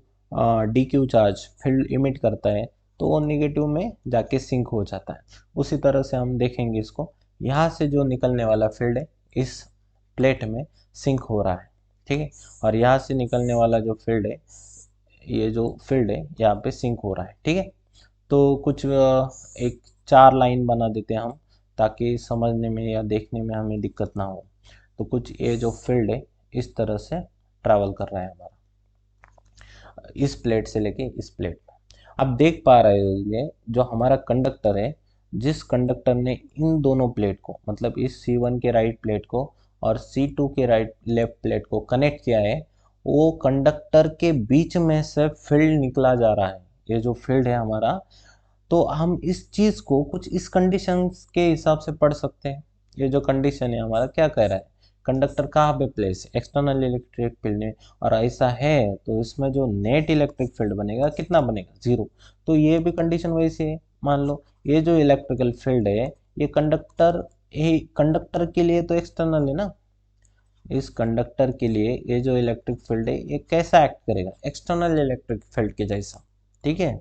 D Q charge field emit करता है तो वो निगेटिव में जाके सिंक हो जाता है। उसी तरह से हम देखेंगे इसको, यहाँ से जो निकलने वाला फील्ड है इस प्लेट में सिंक हो रहा है। ठीक है, और यहाँ से निकलने वाला जो फील्ड है ये जो फील्ड है यहाँ पे सिंक हो रहा है। ठीक है, तो कुछ एक 4 लाइन बना देते हैं हम ताकि समझने में या देखने में हमें दिक्कत ना हो। तो कुछ ये जो फील्ड है इस तरह से ट्रैवल कर रहा है हमारा इस प्लेट से लेके इस प्लेट में। अब देख पा रहे हो ये जो हमारा कंडक्टर है, जिस कंडक्टर ने इन दोनों प्लेट को मतलब इस C1 के राइट प्लेट को और C2 के राइट लेफ्ट प्लेट को कनेक्ट किया है वो कंडक्टर के बीच में से फील्ड निकला जा रहा है। ये जो फील्ड है हमारा, तो हम इस चीज को कुछ इस कंडीशन के हिसाब से पढ़ सकते हैं। ये जो कंडीशन है हमारा क्या कह रहा है, कंडक्टर कहाँ पे प्लेस एक्सटर्नल इलेक्ट्रिक फील्ड में, और ऐसा है तो इसमें जो नेट इलेक्ट्रिक फील्ड बनेगा कितना बनेगा, 0। तो ये भी कंडीशन वैसी है। मान लो ये जो इलेक्ट्रिकल फील्ड है ये कंडक्टर के लिए तो एक्सटर्नल है ना, इस कंडक्टर के लिए ये जो इलेक्ट्रिक फील्ड है ये कैसा एक्ट करेगा, एक्सटर्नल इलेक्ट्रिक फील्ड के जैसा। ठीक है,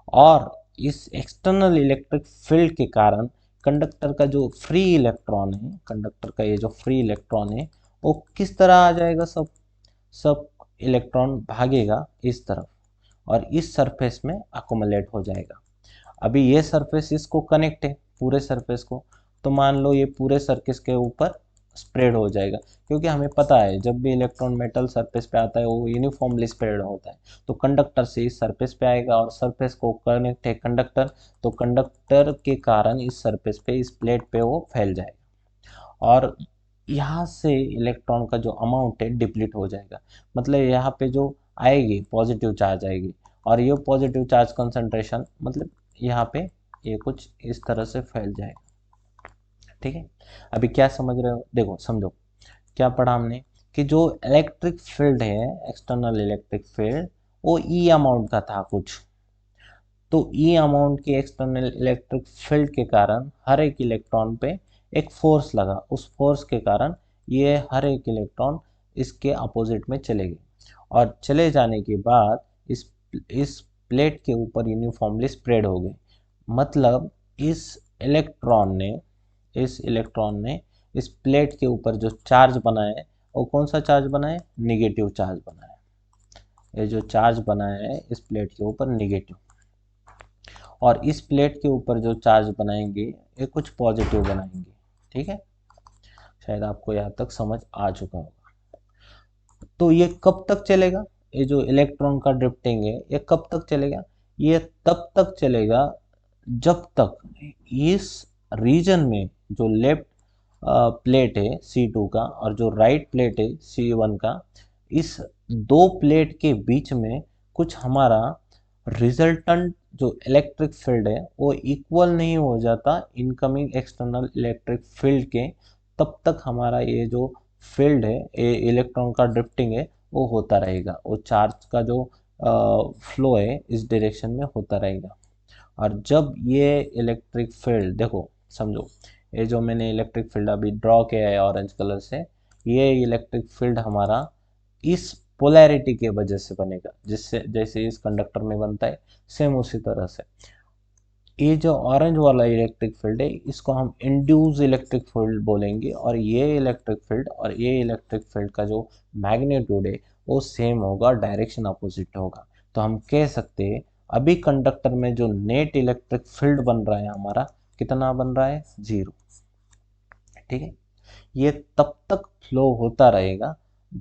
और इस एक्सटर्नल इलेक्ट्रिक फील्ड के कारण कंडक्टर का जो फ्री इलेक्ट्रॉन है, कंडक्टर का ये जो फ्री इलेक्ट्रॉन है वो किस तरह आ जाएगा, सब सब इलेक्ट्रॉन भागेगा इस तरफ और इस सरफेस में अकोमोलेट हो जाएगा। अभी ये सरफेस इसको कनेक्ट है पूरे सरफेस को, तो मान लो ये पूरे सरफेस के ऊपर स्प्रेड हो जाएगा, क्योंकि हमें पता है जब भी इलेक्ट्रॉन मेटल सरफेस पे आता है वो यूनिफॉर्मली स्प्रेड होता है। तो कंडक्टर से इस सरफेस पे आएगा और सरफेस को कनेक्ट है कंडक्टर, तो कंडक्टर के कारण इस सरफेस पे इस प्लेट पे वो फैल जाएगा और यहाँ से इलेक्ट्रॉन का जो अमाउंट है डिप्लीट हो जाएगा। मतलब यहाँ पे जो आएगी, पॉजिटिव चार्ज आएगी, और ये पॉजिटिव चार्ज कंसंट्रेशन मतलब यहाँ पे ये कुछ इस तरह से फैल जाएगा। ठीक है, अभी क्या समझ रहे हो, देखो समझो क्या पढ़ा हमने कि जो इलेक्ट्रिक फील्ड है, एक्सटर्नल इलेक्ट्रिक फील्ड, वो ई अमाउंट का था कुछ। तो ई अमाउंट की एक्सटर्नल इलेक्ट्रिक फील्ड के कारण हर एक इलेक्ट्रॉन पे एक फोर्स लगा, उस फोर्स के कारण ये हर एक इलेक्ट्रॉन इसके अपोजिट में चले गए, और चले जाने के बाद इस प्लेट के ऊपर यूनिफॉर्मली स्प्रेड हो गए। मतलब इस इलेक्ट्रॉन ने इस प्लेट के ऊपर जो चार्ज बनाया है, वो कौन सा चार्ज बनाया है, निगेटिव चार्ज बनाया है। ये जो चार्ज बनाया है इस प्लेट के ऊपर निगेटिव, और इस प्लेट के ऊपर जो चार्ज बनाएंगे ये कुछ पॉजिटिव बनाएंगे। ठीक है, शायद आपको यहाँ तक समझ आ चुका होगा। तो ये कब तक चलेगा, ये जो इलेक्ट्रॉन का ड्रिफ्टिंग है ये कब तक चलेगा, ये तब तक चलेगा जब तक इस रीजन में जो लेफ्ट प्लेट है C2 का और जो राइट प्लेट है C1 का, इस दो प्लेट के बीच में कुछ हमारा रिजल्टेंट जो इलेक्ट्रिक फील्ड है वो इक्वल नहीं हो जाता इनकमिंग एक्सटर्नल इलेक्ट्रिक फील्ड के, तब तक हमारा ये जो फील्ड है, ये इलेक्ट्रॉन का ड्रिफ्टिंग है, वो होता रहेगा, वो चार्ज का जो फ्लो है इस डायरेक्शन में होता रहेगा। और जब ये इलेक्ट्रिक फील्ड, देखो समझो, ये जो मैंने इलेक्ट्रिक फील्ड अभी ड्रॉ किया है ऑरेंज कलर से, ये इलेक्ट्रिक फील्ड हमारा इस पोलैरिटी के वजह से बनेगा, जिससे जैसे इस कंडक्टर में बनता है सेम उसी तरह से। ये जो ऑरेंज वाला इलेक्ट्रिक फील्ड है इसको हम इंड्यूस इलेक्ट्रिक फील्ड बोलेंगे, और ये इलेक्ट्रिक फील्ड और ये इलेक्ट्रिक फील्ड का जो मैग्नीट्यूड है वो सेम होगा, डायरेक्शन अपोजिट होगा। तो हम कह सकते हैं अभी कंडक्टर में जो नेट इलेक्ट्रिक फील्ड बन रहा है हमारा, कितना बन रहा है, 0। ठीक है, ये तब तक फ्लो होता रहेगा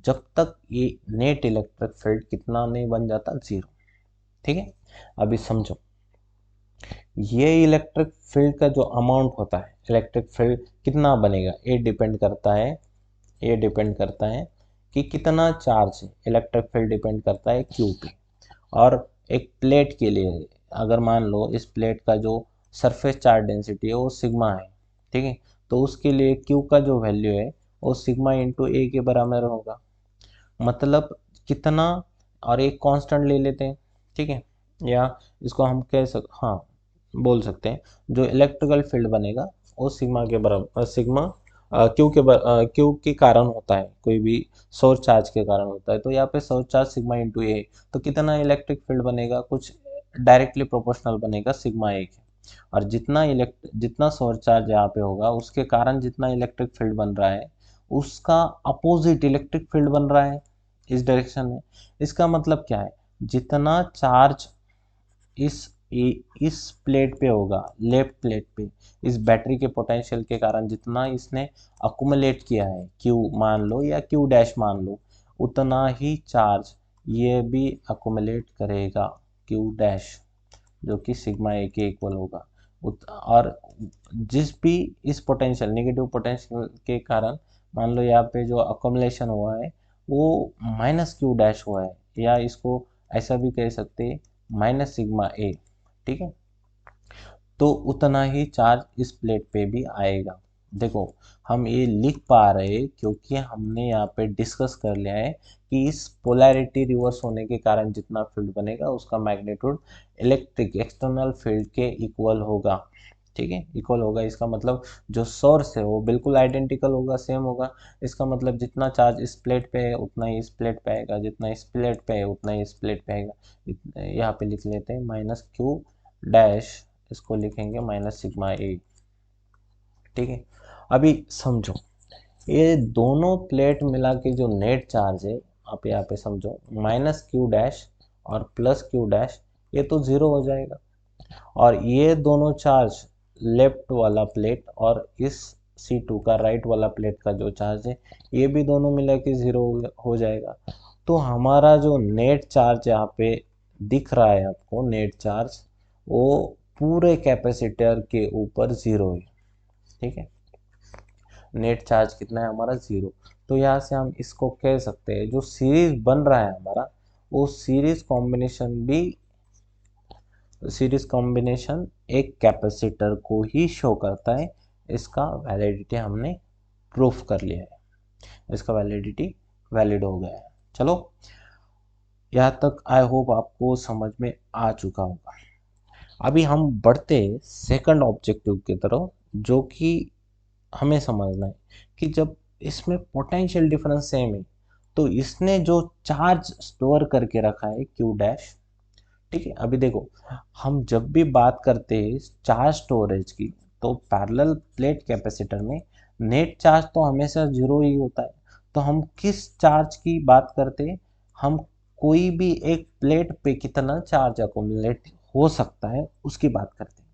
जब तक ये नेट इलेक्ट्रिक फील्ड कितना नहीं बन जाता, 0। ठीक है, अभी समझो, ये इलेक्ट्रिक फील्ड का जो अमाउंट होता है, इलेक्ट्रिक फील्ड कितना बनेगा, ये डिपेंड करता है कि कितना चार्ज है। इलेक्ट्रिक फील्ड डिपेंड करता है क्यू पे, और एक प्लेट के लिए अगर मान लो इस प्लेट का जो सरफेस चार्ज डेंसिटी है वो सिग्मा है, ठीक है, तो उसके लिए क्यू का जो वैल्यू है वो सिग्मा इंटू ए के बराबर होगा। मतलब कितना, और एक कांस्टेंट ले लेते हैं, ठीक है, या इसको हम हाँ बोल सकते हैं जो इलेक्ट्रिकल फील्ड बनेगा वो सिग्मा के बराबर, सिग्मा क्यू के कारण होता है, कोई भी सोर्स चार्ज के कारण होता है। तो यहाँ पे सोर्स चार्ज सिग्मा इंटू ए, तो कितना इलेक्ट्रिक फील्ड बनेगा, कुछ डायरेक्टली प्रोपोर्शनल बनेगा सिग्मा ए के, और जितना सोर्स चार्ज यहाँ पे होगा उसके कारण जितना इलेक्ट्रिक फील्ड बन रहा है उसका अपोजिट इलेक्ट्रिक फील्ड बन रहा है इस डायरेक्शन में। इसका मतलब क्या है, जितना चार्ज इस इस प्लेट पे होगा, लेफ्ट प्लेट पे, इस बैटरी के पोटेंशियल के कारण जितना इसने अकुमुलेट किया है, क्यू मान लो या क्यू डैश मान लो, उतना ही चार्ज ये भी अकुमुलेट करेगा, क्यू डैश, जो कि सिग्मा ए के इक्वल होगा। और जिस भी इस पोटेंशियल, नेगेटिव पोटेंशियल के कारण मान लो यहाँ पे जो अकोमलेशन हुआ है वो माइनस क्यू डैश हुआ है, या इसको ऐसा भी कह सकते हैं माइनस सिग्मा ए। ठीक है, तो उतना ही चार्ज इस प्लेट पे भी आएगा। देखो हम ये लिख पा रहे हैं क्योंकि हमने यहाँ पे डिस्कस कर लिया है कि इस पोलैरिटी रिवर्स होने के कारण जितना फील्ड बनेगा उसका मैग्नीट्यूड इलेक्ट्रिक एक्सटर्नल फील्ड के इक्वल होगा। ठीक है, इक्वल होगा, इसका मतलब जो सोर्स है वो बिल्कुल आइडेंटिकल होगा, सेम होगा। इसका मतलब जितना चार्ज इस प्लेट पे है उतना ही इस प्लेट पे आएगा, जितना इस प्लेट पे है उतना ही इस प्लेट पे आएगा। यहाँ पे लिख लेते हैं माइनस क्यू डैश, इसको लिखेंगे माइनस सिग्मा ए। ठीक है, अभी समझो, ये दोनों प्लेट मिला के जो नेट चार्ज है, आप यहाँ पे समझो माइनस क्यू डैश और प्लस क्यू डैश, ये तो जीरो हो जाएगा, और ये दोनों चार्ज लेफ्ट वाला प्लेट और इस C2 का राइट वाला प्लेट का जो चार्ज है ये भी दोनों मिला के जीरो हो जाएगा। तो हमारा जो नेट चार्ज यहाँ पे दिख रहा है आपको, नेट चार्ज वो पूरे कैपेसिटर के ऊपर जीरो है। ठीक है, नेट चार्ज कितना है हमारा, जीरो। तो यहाँ से हम इसको कह सकते हैं जो सीरीज बन रहा है हमारा वो सीरीज कॉम्बिनेशन एक कैपेसिटर को ही शो करता है। इसका वैलिडिटी हमने प्रूफ कर लिया है, इसका वैलिडिटी वैलिड हो गया है। चलो, यहाँ तक आई होप आपको समझ में आ चुका होगा। अभी हम बढ़ते सेकंड ऑब्जेक्टिव की तरफ, जो कि हमें समझना है कि जब इसमें पोटेंशियल डिफरेंस सेम है तो इसने जो चार्ज स्टोर करके रखा है क्यू डैश, ठीक है। अभी देखो, हम जब भी बात करते हैं चार्ज स्टोरेज की, तो पैरेलल प्लेट कैपेसिटर में नेट चार्ज तो हमेशा जीरो ही होता है। तो हम किस चार्ज की बात करते हैं? हम कोई भी एक प्लेट पे कितना चार्ज अकोमुलेट हो सकता है उसकी बात करते हैं।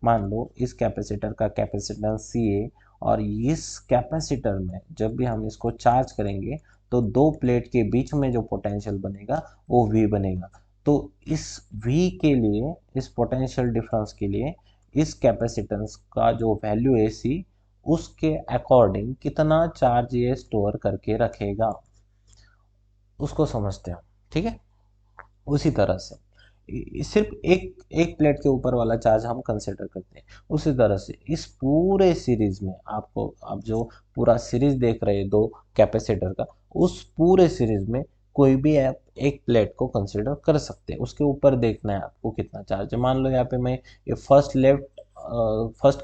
मान लो इस कैपेसिटर का कैपेसिटेंस सी है, और इस कैपेसिटर में जब भी हम इसको चार्ज करेंगे तो दो प्लेट के बीच में जो पोटेंशियल बनेगा वो V बनेगा। तो इस V के लिए, इस पोटेंशियल डिफरेंस के लिए, इस कैपेसिटेंस का जो वैल्यू है C, उसके अकॉर्डिंग कितना चार्ज ये स्टोर करके रखेगा उसको समझते हैं, ठीक है। उसी तरह से सिर्फ एक एक प्लेट के ऊपर वाला चार्ज हम कंसिडर करते हैं। उसी तरह से इस पूरे सीरीज में आपको, आप जो पूरा सीरीज देख रहे हैं दो कैपेसिटर का, उस पूरे सीरीज में कोई भी आप एक प्लेट को कंसिडर कर सकते हैं। उसके ऊपर देखना है आपको कितना चार्ज है। मान लो यहाँ पे मैं ये फर्स्ट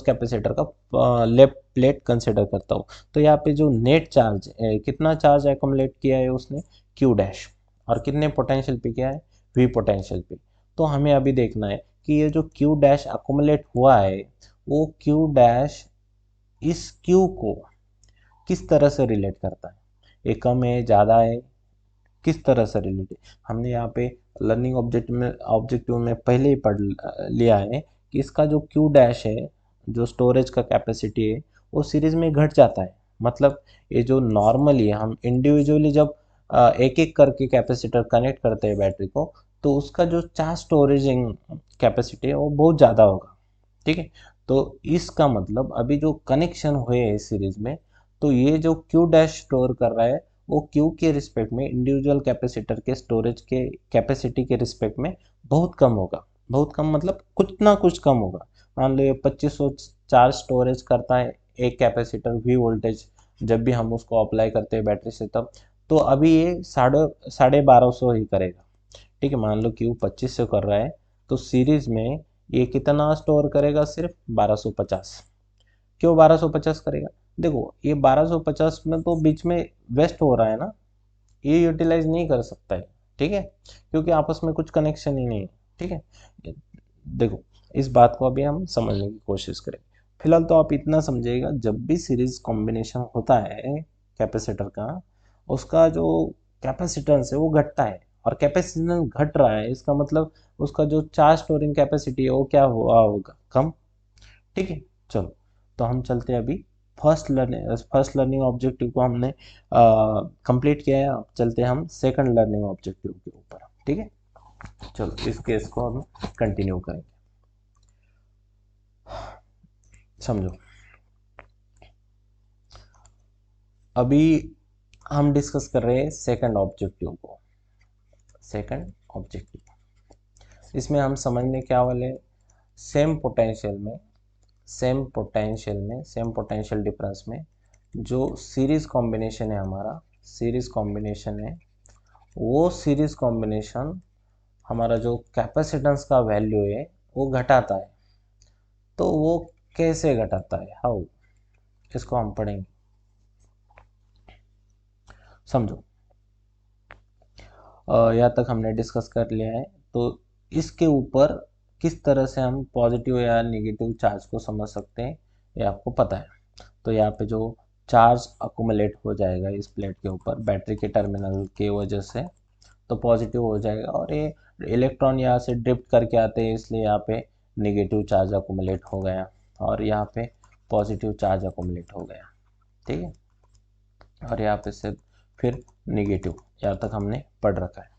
कैपेसिटर का लेफ्ट प्लेट कंसिडर करता हूँ। तो यहाँ पे जो नेट चार्ज कितना चार्ज एक्युमुलेट किया है उसने, क्यू डैश, और कितने पोटेंशियल पे किया है, वी पोटेंशियल पे। तो हमें अभी देखना है कि ये जो क्यू डैश अकोमुलेट हुआ है, वो क्यू डैश इस क्यू को किस तरह से रिलेट करता है। ये कम है, ज़्यादा है, किस तरह से रिलेट है। हमने यहाँ पे लर्निंग ऑब्जेक्टिव में पहले ही पढ़ लिया है कि इसका जो क्यू डैश है, जो स्टोरेज का कैपेसिटी है, वो सीरीज में घट जाता है। मतलब ये जो नॉर्मली हम इंडिविजुअली जब एक एक करके कैपेसिटर कनेक्ट करते हैं बैटरी को, तो उसका जो चार्ज स्टोरेजिंग कैपेसिटी है वो बहुत ज़्यादा होगा, ठीक है। तो इसका मतलब अभी जो कनेक्शन हुए हैं सीरीज में, तो ये जो क्यू डैश स्टोर कर रहा है वो क्यू के रिस्पेक्ट में इंडिविजुअल कैपेसिटर के स्टोरेज के कैपेसिटी के रिस्पेक्ट में बहुत कम होगा। बहुत कम मतलब कुछ ना कुछ कम होगा। मान लो ये 2500 चार्ज स्टोरेज करता है एक कैपेसिटर वी वोल्टेज, जब भी हम उसको अप्लाई करते हैं बैटरी से तब, तो अभी ये साढ़े साढ़े 1200 ही करेगा, ठीक है। मान लो क्यू 2500 कर रहा है, तो सीरीज में ये कितना स्टोर करेगा, सिर्फ 1250। क्यों 1250 करेगा? देखो, ये 1250 में तो बीच में वेस्ट हो रहा है ना, ये यूटिलाइज नहीं कर सकता है, ठीक है, क्योंकि आपस में कुछ कनेक्शन ही नहीं है, ठीक है। देखो, इस बात को अभी हम समझने की कोशिश करें। फिलहाल तो आप इतना समझिएगा, जब भी सीरीज कॉम्बिनेशन होता है कैपेसिटर का, उसका जो कैपेसिटेंस है वो घटता है, और कैपेसिटेंस घट रहा है इसका मतलब उसका जो चार्ज स्टोरिंग कैपेसिटी है वो क्या हुआ होगा, कम, ठीक है। चलो, तो हम चलते हैं अभी फर्स्ट लर्निंग ऑब्जेक्टिव को हमने कंप्लीट किया है। अब चलते हैं हम सेकंड लर्निंग ऑब्जेक्टिव के ऊपर, ठीक है। चलो, इस केस को हम कंटिन्यू करेंगे। समझो, अभी हम डिस्कस कर रहे हैं सेकंड ऑब्जेक्टिव को। सेकंड ऑब्जेक्टिव, इसमें हम समझने क्या वाले, सेम पोटेंशियल में सेम पोटेंशियल डिफरेंस में जो सीरीज कॉम्बिनेशन है, हमारा सीरीज कॉम्बिनेशन है, वो सीरीज कॉम्बिनेशन हमारा जो कैपेसिटेंस का वैल्यू है वो घटाता है। तो वो कैसे घटाता है, हाउ, इसको हम पढ़ेंगे। समझो, यहाँ तक हमने डिस्कस कर लिया है। तो इसके ऊपर किस तरह से हम पॉजिटिव या नेगेटिव चार्ज को समझ सकते हैं ये आपको पता है। तो यहाँ पे जो चार्ज अकुमुलेट हो जाएगा इस प्लेट के ऊपर बैटरी के टर्मिनल के वजह से, तो पॉजिटिव हो जाएगा, और ये इलेक्ट्रॉन यहाँ से ड्रिफ्ट करके आते हैं, इसलिए यहाँ पे नेगेटिव चार्ज अकुमुलेट हो गया, और यहाँ पे पॉजिटिव चार्ज अकुमुलेट हो गया, ठीक है। और यहाँ पे से फिर नेगेटिव, यहाँ तक हमने पढ़ रखा है।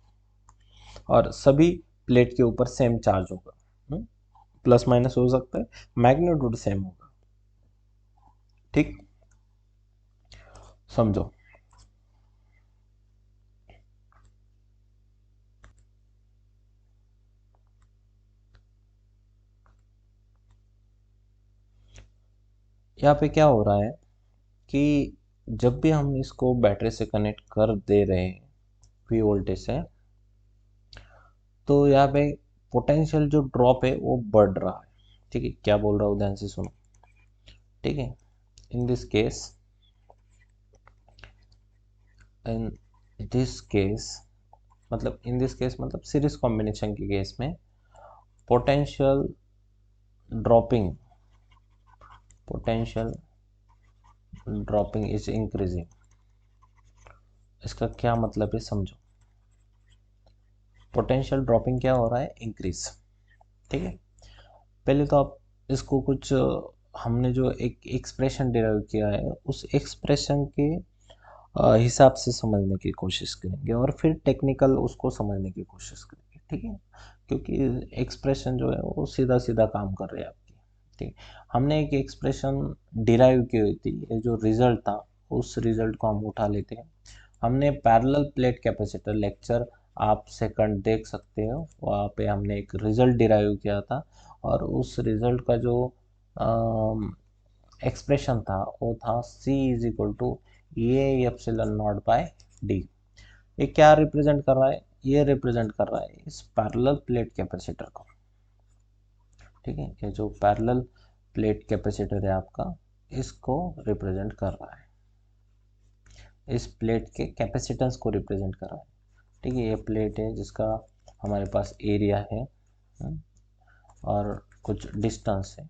और सभी प्लेट के ऊपर सेम चार्ज होगा, प्लस माइनस हो सकता है, मैग्नीट्यूड सेम होगा, ठीक। समझो, यहाँ पे क्या हो रहा है कि जब भी हम इसको बैटरी से कनेक्ट कर दे रहे हैं वी वोल्टेज से, तो यहाँ पे पोटेंशियल जो ड्रॉप है वो बढ़ रहा है। ठीक है, क्या बोल रहा हूँ ध्यान से सुनो। ठीक है, in this case, in this case मतलब इन दिस केस मतलब सीरीज कॉम्बिनेशन के केस में potential dropping, potential dropping is increasing. इसका क्या मतलब है समझो। पोटेंशियल ड्रॉपिंग क्या हो रहा है, इंक्रीज। ठीक है, पहले तो आप इसको कुछ हमने जो एक एक्सप्रेशन डिराइव किया है उस एक्सप्रेशन के हिसाब से समझने की कोशिश करेंगे और फिर टेक्निकल उसको समझने की कोशिश करेंगे। ठीक है, क्योंकि एक्सप्रेशन जो है वो सीधा सीधा काम कर रहे हैं आपकी। ठीक, हमने एक एक्सप्रेशन डिराइव की हुई थी, ये जो रिजल्ट था उस रिजल्ट को हम उठा लेते हैं। हमने पैरेलल प्लेट कैपेसिटर लेक्चर, आप सेकंड देख सकते हो, वहाँ पे हमने एक रिजल्ट डिराइव किया था और उस रिजल्ट का जो एक्सप्रेशन था वो था C is equal to A epsilon not by D. ये क्या रिप्रेजेंट कर रहा है, ये रिप्रेजेंट कर रहा है इस पैरेलल प्लेट कैपेसिटर को। ठीक है, ये जो पैरेलल प्लेट कैपेसिटर है आपका, इसको रिप्रेजेंट कर रहा है, इस प्लेट के कैपेसिटेंस को रिप्रेजेंट कर रहा है। ठीक है, ये प्लेट है जिसका हमारे पास एरिया है और कुछ डिस्टेंस है।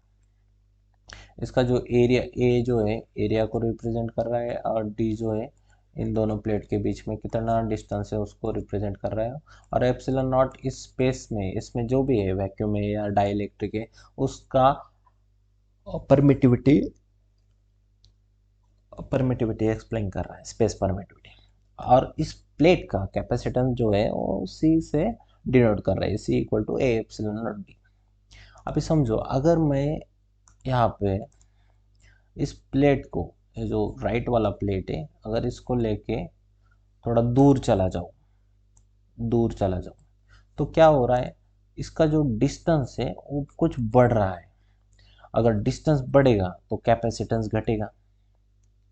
इसका जो एरिया ए जो है एरिया को रिप्रेजेंट कर रहा है और डी जो है इन दोनों प्लेट के बीच में कितना डिस्टेंस है उसको रिप्रेजेंट कर रहा है। और एप्सिलॉन नॉट इस स्पेस में, इसमें जो भी है वैक्यूम है या डाइलेक्ट्रिक है, उसका परमिटिविटी, परमिटिविटी एक्सप्लेन कर रहा है, स्पेस परमिटिविटी। और इस प्लेट का कैपेसिटेंस जो है वो सी से डिनोट कर रहा है, C equal to A epsilon naught D. अभी समझो, अगर मैं यहाँ पे इस प्लेट को, ये जो राइट वाला प्लेट है, अगर इसको लेके थोड़ा दूर चला जाऊँ, दूर चला जाऊँ, तो क्या हो रहा है, इसका जो डिस्टेंस है वो कुछ बढ़ रहा है। अगर डिस्टेंस बढ़ेगा तो कैपेसिटेंस घटेगा।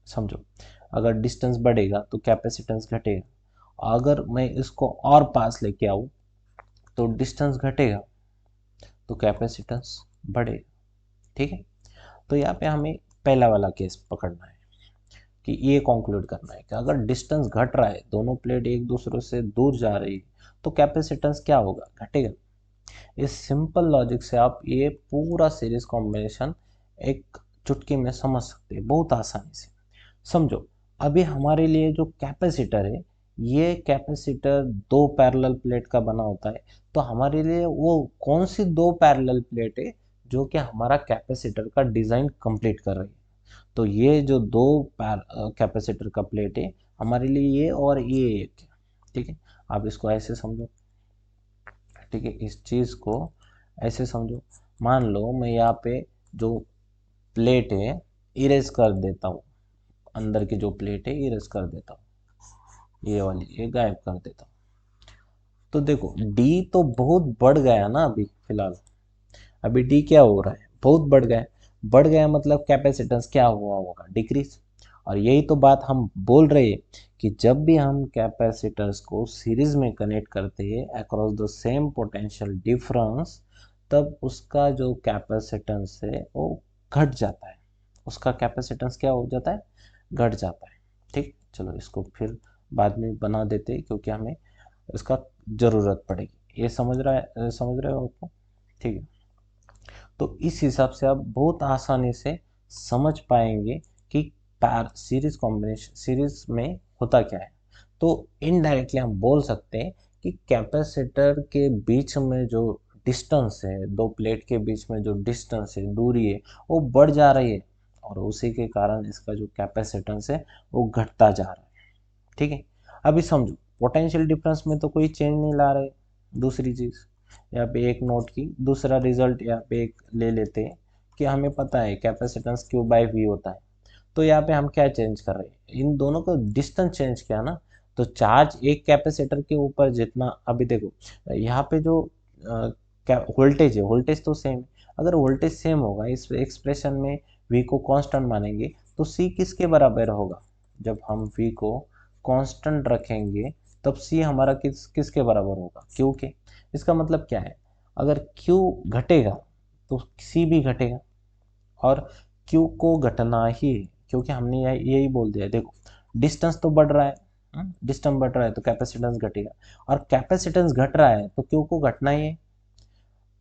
समझो, अगर डिस्टेंस बढ़ेगा तो कैपेसिटेंस घटेगा। अगर मैं इसको और पास लेके आऊँ तो डिस्टेंस घटेगा तो कैपेसिटेंस बढ़ेगा। ठीक है, तो यहाँ पे हमें पहला वाला केस पकड़ना है कि ये कंक्लूड करना है कि अगर डिस्टेंस घट रहा है, दोनों प्लेट एक दूसरे से दूर जा रही है, तो कैपेसिटेंस क्या होगा, घटेगा। इस सिंपल लॉजिक से आप ये पूरा सीरीज कॉम्बिनेशन एक चुटकी में समझ सकते हैं बहुत आसानी से। समझो, अभी हमारे लिए जो कैपेसिटर है, ये कैपेसिटर दो पैरेलल प्लेट का बना होता है। तो हमारे लिए वो कौन सी दो पैरेलल प्लेट है जो कि हमारा कैपेसिटर का डिजाइन कंप्लीट कर रही है। तो ये जो दो कैपेसिटर का प्लेट है हमारे लिए, ये और ये एक है। ठीक है, आप इसको ऐसे समझो। ठीक है, इस चीज को ऐसे समझो। मान लो मैं यहाँ पे जो प्लेट है इरेज कर देता हूँ, अंदर की जो प्लेट है इरेज कर देता हूँ, ये वाली ये गायब कर देता हूँ। तो देखो डी तो बहुत बढ़ गया ना अभी फिलहाल। अभी डी क्या हो रहा है, बहुत बढ़ गया। बढ़ गया मतलब कैपेसिटेंस क्या हुआ होगा, डिक्रीज। और यही तो बात हम बोल रहे हैं कि जब भी हम कैपेसिटर्स को सीरीज में कनेक्ट करते हैं across the same potential difference, तब उसका जो कैपेसिटेंस है वो घट जाता है। उसका कैपेसिटेंस क्या हो जाता है, घट जाता है। ठीक, चलो इसको फिर बाद में बना देते हैं क्योंकि हमें इसका ज़रूरत पड़ेगी। ये समझ रहे हो आपको। ठीक है, तो इस हिसाब से आप बहुत आसानी से समझ पाएंगे कि सीरीज कॉम्बिनेशन, सीरीज में होता क्या है। तो इनडायरेक्टली हम बोल सकते हैं कि कैपेसिटर के बीच में जो डिस्टेंस है, दो प्लेट के बीच में जो डिस्टेंस है, दूरी है, वो बढ़ जा रही है और उसी के कारण इसका जो कैपेसिटेंस है वो घटता जा रहा है। ठीक है, अभी समझो, पोटेंशियल डिफरेंस में तो कोई चेंज नहीं ला रहे। दूसरी चीज यहाँ पे एक नोट की, दूसरा रिजल्ट यहाँ पे एक ले लेते हैं कि हमें पता है कैपेसिटेंस क्यू बाई वी होता है। तो यहाँ पे हम क्या चेंज कर रहे हैं, इन दोनों को डिस्टेंस चेंज किया ना। तो चार्ज एक कैपेसिटर के ऊपर जितना, अभी देखो यहाँ पे जो वोल्टेज है, वोल्टेज तो सेम। अगर वोल्टेज सेम होगा इस एक्सप्रेशन में V को कांस्टेंट मानेंगे तो C किसके बराबर होगा? जब हम V को कांस्टेंट रखेंगे तब C हमारा किसके बराबर होगा? Q के। इसका मतलब क्या है? अगर Q घटेगा तो C भी घटेगा, और Q को घटना ही, क्योंकि हमने यही बोल दिया। देखो डिस्टेंस तो बढ़ रहा है, डिस्टेंस बढ़ रहा है तो कैपेसिटेंस घटेगा, और कैपेसिटेंस घट रहा है तो Q को घटना ही है।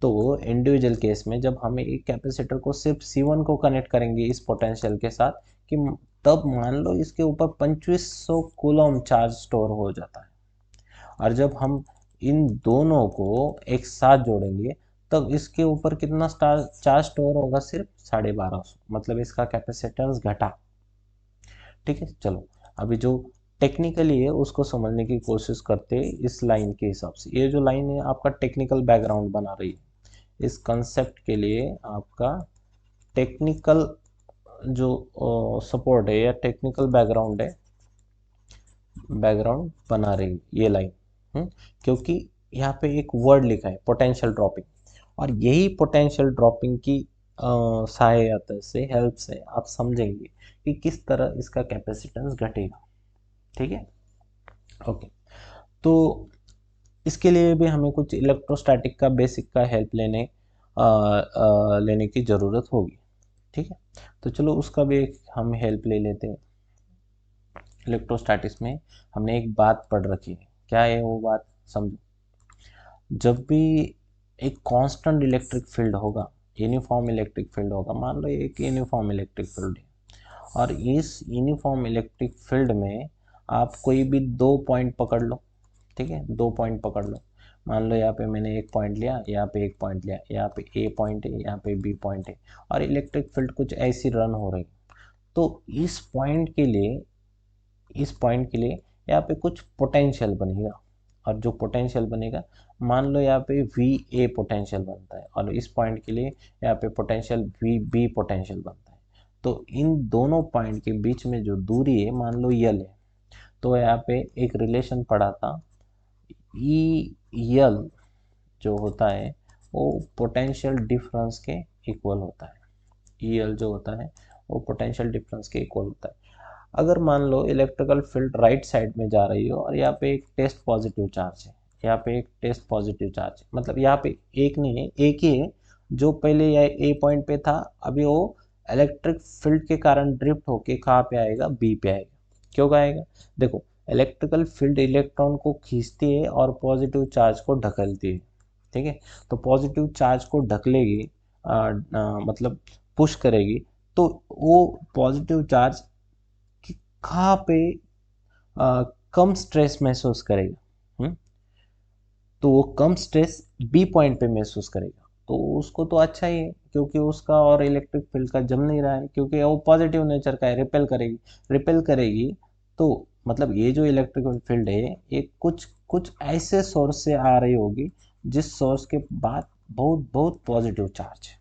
तो इंडिविजुअल केस में जब हम एक कैपेसिटर को सिर्फ C1 को कनेक्ट करेंगे इस पोटेंशियल के साथ, कि तब मान लो इसके ऊपर 2500 कूलम चार्ज स्टोर हो जाता है, और जब हम इन दोनों को एक साथ जोड़ेंगे तब इसके ऊपर कितना चार्ज स्टोर होगा? सिर्फ 1250, मतलब इसका कैपेसिटेंस घटा। ठीक है, चलो अभी जो टेक्निकली है उसको समझने की कोशिश करते हैं इस लाइन के हिसाब से। ये जो लाइन है आपका टेक्निकल बैकग्राउंड बना रही है। इस कंसेप्ट के लिए आपका टेक्निकल जो सपोर्ट है या टेक्निकल बैकग्राउंड बना रही है ये लाइन, क्योंकि यहाँ पे एक वर्ड लिखा है पोटेंशियल ड्रॉपिंग, और यही पोटेंशियल ड्रॉपिंग की सहायता से, हेल्प से आप समझेंगे कि किस तरह इसका कैपेसिटेंस घटेगा। ठीक है, ओके। तो इसके लिए भी हमें कुछ इलेक्ट्रोस्टैटिक का बेसिक का हेल्प लेने की ज़रूरत होगी। ठीक है, तो चलो उसका भी हम हेल्प ले लेते हैं। इलेक्ट्रोस्टैटिक्स में हमने एक बात पढ़ रखी है, क्या है वो बात? समझो, जब भी एक कांस्टेंट इलेक्ट्रिक फील्ड होगा, यूनिफॉर्म इलेक्ट्रिक फील्ड होगा, मान लो एक यूनिफॉर्म इलेक्ट्रिक फील्ड है, और इस यूनिफॉर्म इलेक्ट्रिक फील्ड में आप कोई भी दो पॉइंट पकड़ लो। ठीक है, दो पॉइंट पकड़ लो। मान लो यहाँ पे मैंने एक पॉइंट लिया, यहाँ पे एक पॉइंट लिया, यहाँ पे ए पॉइंट है, यहाँ पे बी पॉइंट है, और इलेक्ट्रिक फील्ड कुछ ऐसी रन हो रही। तो इस पॉइंट के लिए यहाँ पे कुछ पोटेंशियल बनेगा, और जो पोटेंशियल बनेगा, मान लो यहाँ पे वी ए पोटेंशियल बनता है, और इस पॉइंट के लिए यहाँ पे पोटेंशियल वी बी पोटेंशियल बनता है। तो इन दोनों पॉइंट के बीच में जो दूरी है मान लो यल है, तो यहाँ पे एक रिलेशन पढ़ा था, ई यल जो होता है वो पोटेंशियल डिफरेंस के इक्वल होता है। ई एल जो होता है वो पोटेंशियल डिफरेंस के इक्वल होता है। अगर मान लो इलेक्ट्रिकल फील्ड राइट साइड में जा रही हो, और यहाँ पे एक टेस्ट पॉजिटिव चार्ज है, यहाँ पे एक टेस्ट पॉजिटिव चार्ज है, मतलब यहाँ पे एक नहीं है, एक ही है, जो पहले या ए पॉइंट पे था, अभी वो इलेक्ट्रिक फील्ड के कारण ड्रिफ्ट होके कहाँ पे आएगा? बी पे आएगा। क्यों आएगा? देखो इलेक्ट्रिकल फील्ड इलेक्ट्रॉन को खींचती है और पॉजिटिव चार्ज को ढकेलती है। ठीक है, तो पॉजिटिव चार्ज को ढकलेगी, मतलब पुश करेगी, तो वो पॉजिटिव चार्ज कहाँ पे कम स्ट्रेस महसूस करेगा? तो वो कम स्ट्रेस बी पॉइंट पे महसूस करेगा, तो उसको तो अच्छा ही है, क्योंकि उसका और इलेक्ट्रिक फील्ड का जम नहीं रहा है, क्योंकि वो पॉजिटिव नेचर का है, रिपेल करेगी। तो मतलब ये जो इलेक्ट्रिकल फील्ड है ये कुछ कुछ ऐसे सोर्स से आ रही होगी जिस सोर्स के बाद बहुत बहुत पॉजिटिव चार्ज है,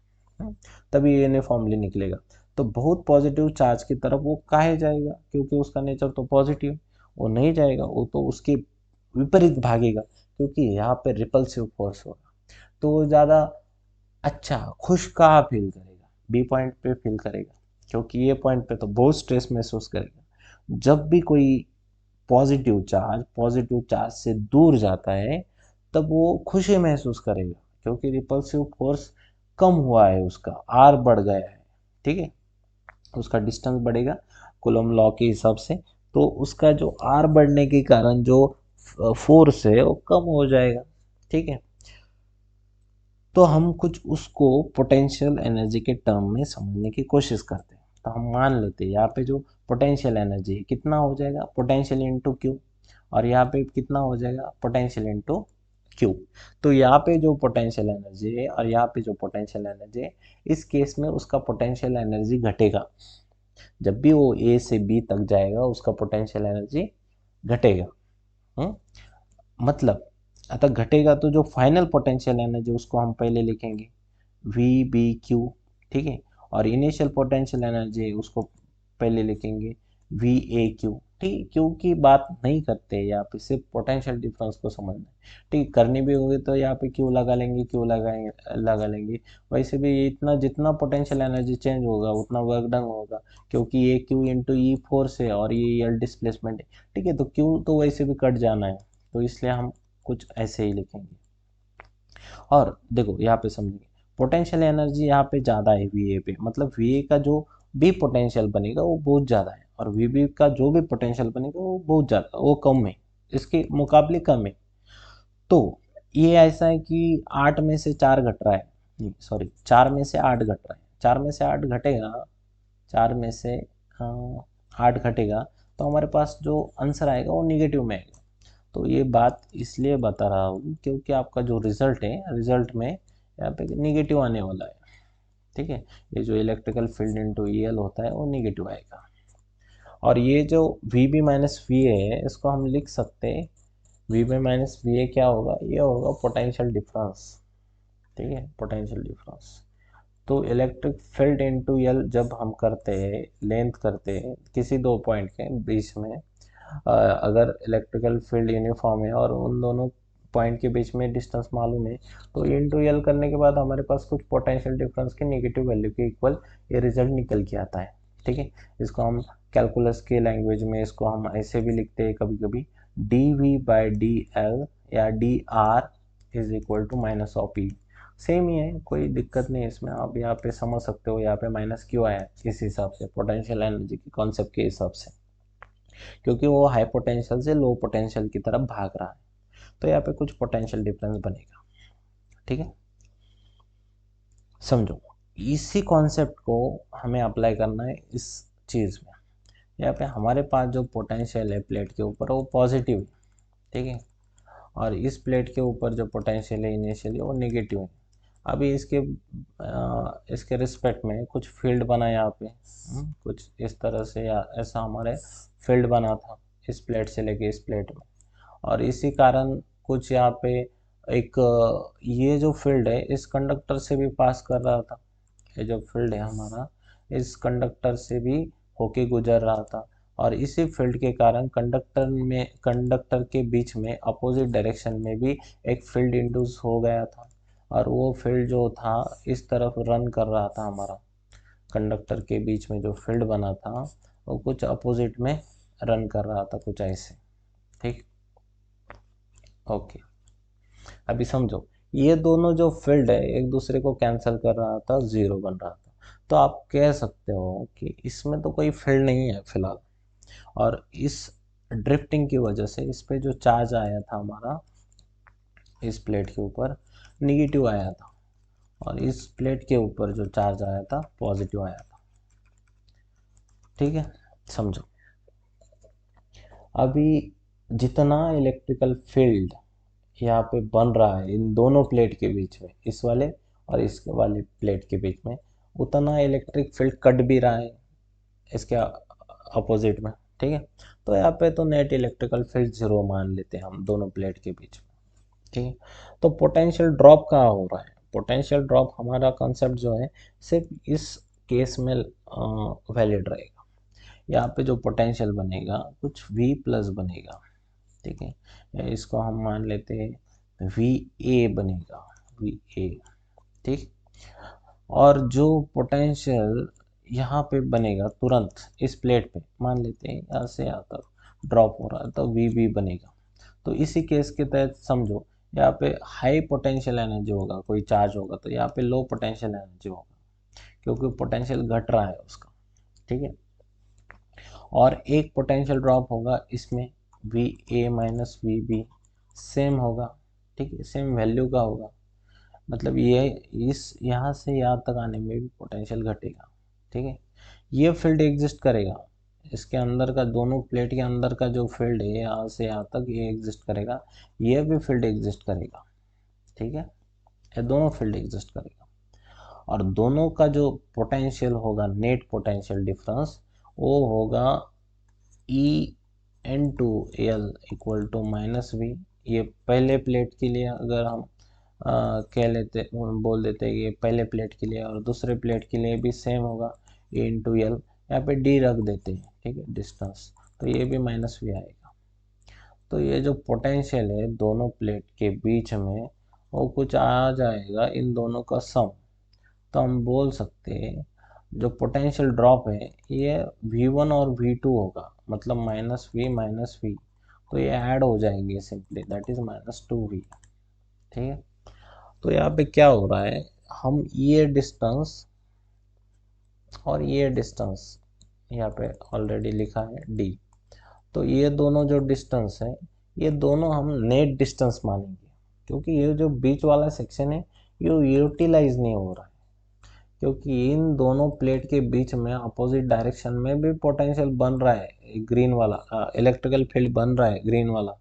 तभी यूनिफॉर्मली निकलेगा। तो बहुत पॉजिटिव चार्ज की तरफ वो काहे जाएगा? क्योंकि उसका नेचर तो पॉजिटिव, वो नहीं जाएगा, वो तो उसके विपरीत भागेगा, क्योंकि यहाँ पे रिपल्सिव फोर्स होगा। तो वो ज़्यादा अच्छा खुश कहाँ फील करेगा? बी पॉइंट पे फील करेगा, क्योंकि ये पॉइंट पे तो बहुत स्ट्रेस महसूस करेगा। जब भी कोई पॉजिटिव चार्ज से दूर जाता है तब वो खुशी महसूस करेगा, क्योंकि रिपल्सिव फोर्स कम हुआ है, उसका आर बढ़ गया है। ठीक है, उसका डिस्टेंस बढ़ेगा कूलम लॉ के हिसाब से, तो उसका जो आर बढ़ने के कारण जो फोर्स है वो कम हो जाएगा। ठीक है, तो हम कुछ उसको पोटेंशियल एनर्जी के टर्म में समझने की कोशिश करते हैं। तो हम मान लेते हैं यहाँ पे जो पोटेंशियल एनर्जी है कितना हो जाएगा? पोटेंशियल इंटू क्यू, और यहाँ पे कितना हो जाएगा? Potential into Q. तो यहाँ पे जो पोटेंशियल एनर्जी है और यहाँ पे जो पोटेंशियल एनर्जी है, इस केस में उसका पोटेंशियल एनर्जी घटेगा। जब भी वो ए से बी तक जाएगा उसका पोटेंशियल एनर्जी घटेगा। मतलब अतः घटेगा, तो जो फाइनल पोटेंशियल एनर्जी उसको हम पहले लिखेंगे वी बी क्यू। ठीक है, और इनिशियल पोटेंशियल एनर्जी उसको पहले लिखेंगे वी ए क्यू, ठीक, क्यू की बात नहीं करते यहाँ पे, सिर्फ पोटेंशियल डिफरेंस को समझना है, ठीक, करनी भी होगी तो यहाँ पे क्यू लगा लेंगे, क्यू लगा लेंगे। वैसे भी इतना जितना पोटेंशियल एनर्जी चेंज होगा उतना वर्क डन होगा, क्योंकि ये क्यू इंटू ई फोर्स है और ये यल डिस्प्लेसमेंट है, ठीक है, तो क्यू तो वैसे भी कट जाना है, तो इसलिए हम कुछ ऐसे ही लिखेंगे। और देखो यहाँ पे समझिए, पोटेंशियल एनर्जी यहाँ पे ज़्यादा है वी ए पे, मतलब वी ए का जो भी पोटेंशियल बनेगा वो बहुत ज़्यादा है, और वी बी का जो भी पोटेंशियल बनेगा वो बहुत ज़्यादा, वो कम है, इसके मुकाबले कम है। तो ये ऐसा है कि 8 में से 4 घट रहा है, नहीं सॉरी, 4 में से 8 घट रहा है, 4 में से 8 घटेगा, 4 में से 8 घटेगा, तो हमारे पास जो आंसर आएगा वो निगेटिव में आएगा। तो ये बात इसलिए बता रहा हूँ क्योंकि आपका जो रिजल्ट है, रिजल्ट में यहाँ पे निगेटिव आने वाला है, ठीक है, ये जो electrical field into E L होता है वो निगेटिव आएगा। और ये जो वी बी माइनस वी है इसको हम लिख सकते हैं, V B minus V A क्या होगा, ये होगा पोटेंशियल डिफरेंस, ठीक है, पोटेंशियल डिफरेंस। तो इलेक्ट्रिक फील्ड इंटू यल जब हम करते हैं, लेंथ करते हैं किसी दो पॉइंट के बीच में, अगर इलेक्ट्रिकल फील्ड यूनिफॉर्म है और उन दोनों पॉइंट के बीच में डिस्टेंस मालूम है, तो इंटू यल करने के बाद हमारे पास कुछ पोटेंशियल डिफरेंस के नेगेटिव वैल्यू के इक्वल ये रिजल्ट निकल के आता है, ठीक है। इसको हम कैलकुलस के लैंग्वेज में इसको हम ऐसे भी लिखते हैं कभी कभी, D V by D L या D R is equal to minus of E, same ही है, कोई दिक्कत नहीं है इसमें, आप यहाँ पे समझ सकते हो यहाँ पे माइनस क्यों आया इस हिसाब से, पोटेंशियल एनर्जी के कॉन्सेप्ट के हिसाब से, क्योंकि वो हाई पोटेंशियल से लो पोटेंशियल की तरफ भाग रहा है, तो यहाँ पे कुछ पोटेंशियल डिफरेंस बनेगा, ठीक है, समझो। इसी कॉन्सेप्ट को हमें अप्लाई करना है इस चीज़ में, यहाँ पे हमारे पास जो पोटेंशियल है प्लेट के ऊपर वो पॉजिटिव है, ठीक है, और इस प्लेट के ऊपर जो पोटेंशियल है इनिशियली वो नेगेटिव है। अभी इसके रिस्पेक्ट में कुछ फील्ड बना यहाँ पे, कुछ इस तरह से या ऐसा हमारे फील्ड बना था इस प्लेट से लेके इस प्लेट में, और इसी कारण कुछ यहाँ पे एक ये जो फील्ड है इस कंडक्टर से भी पास कर रहा था, ये जो फील्ड है हमारा इस कंडक्टर से भी होके गुजर रहा था, और इसी फील्ड के कारण कंडक्टर के बीच में अपोजिट डायरेक्शन में भी एक फील्ड इंड्यूस हो गया था, और वो फील्ड जो था इस तरफ रन कर रहा था, हमारा कंडक्टर के बीच में जो फील्ड बना था वो कुछ अपोजिट में रन कर रहा था, कुछ ऐसे, ठीक, ओके। अभी समझो, ये दोनों जो फील्ड है एक दूसरे को कैंसिल कर रहा था, जीरो बन रहा था, तो आप कह सकते हो कि इसमें तो कोई फील्ड नहीं है फिलहाल, और इस ड्रिफ्टिंग की वजह से इस पे जो चार्ज आया था हमारा इस प्लेट के ऊपर निगेटिव आया था, और इस प्लेट के ऊपर जो चार्ज आया था पॉजिटिव आया था, ठीक है, समझो। अभी जितना इलेक्ट्रिकल फील्ड यहाँ पे बन रहा है इन दोनों प्लेट के बीच में, इस वाले और इस वाले प्लेट के बीच में, उतना इलेक्ट्रिक फील्ड कट भी रहा है इसके अपोजिट में, ठीक है, तो यहाँ पे तो नेट इलेक्ट्रिकल फील्ड जीरो मान लेते हैं हम दोनों प्लेट के बीच में, ठीक है। तो पोटेंशियल ड्रॉप कहाँ हो रहा है, पोटेंशियल ड्रॉप हमारा कॉन्सेप्ट जो है सिर्फ इस केस में वैलिड रहेगा, यहाँ पे जो पोटेंशियल बनेगा कुछ V प्लस बनेगा, ठीक है, या इसको हम मान लेते हैं वी ए बनेगा, वी ए, ठीक, और जो पोटेंशियल यहाँ पे बनेगा तुरंत इस प्लेट पे, मान लेते हैं यहाँ से यहाँ तक ड्रॉप हो रहा है तो वी बी बनेगा। तो इसी केस के तहत समझो, यहाँ पे हाई पोटेंशियल एनर्जी होगा, कोई चार्ज होगा, तो यहाँ पे लो पोटेंशियल एनर्जी होगा क्योंकि पोटेंशियल घट रहा है उसका, ठीक है, और एक पोटेंशियल ड्रॉप होगा इसमें V A minus V B same होगा, ठीक है, सेम वैल्यू का होगा, मतलब ये इस यहाँ से यहाँ तक आने में भी पोटेंशियल घटेगा, ठीक है, ये फील्ड एग्जिस्ट करेगा, इसके अंदर का दोनों प्लेट के अंदर का जो फील्ड है यहाँ से यहाँ तक ये एग्जिस्ट करेगा, ये भी फील्ड एग्जिस्ट करेगा, ठीक है, ये दोनों फील्ड एग्जिस्ट करेगा, और दोनों का जो पोटेंशियल होगा नेट पोटेंशियल डिफरेंस वो होगा E into L equal to minus V, ये पहले प्लेट के लिए अगर हम कह लेते बोल देते हैं ये पहले प्लेट के लिए, और दूसरे प्लेट के लिए भी सेम होगा ए इंटू एल, यहाँ पे डी रख देते हैं, ठीक है, डिस्टेंस, तो ये भी माइनस वी आएगा। तो ये जो पोटेंशियल है दोनों प्लेट के बीच में वो कुछ आ जाएगा इन दोनों का सम। तो हम बोल सकते हैं जो पोटेंशियल ड्रॉप है ये V1 और V2 होगा, मतलब माइनस वी, तो ये ऐड हो जाएंगे सिंपली, दैट इज -2V। ठीक है, तो यहाँ पे क्या हो रहा है, हम ये डिस्टेंस और ये डिस्टेंस यहाँ पे ऑलरेडी लिखा है D, तो ये दोनों जो डिस्टेंस है ये दोनों हम नेट डिस्टेंस मानेंगे, क्योंकि ये जो बीच वाला सेक्शन है ये यूटिलाइज नहीं हो रहा है, क्योंकि इन दोनों प्लेट के बीच में अपोजिट डायरेक्शन में भी पोटेंशियल बन रहा है, ग्रीन वाला इलेक्ट्रिकल फील्ड बन रहा है ग्रीन वाला,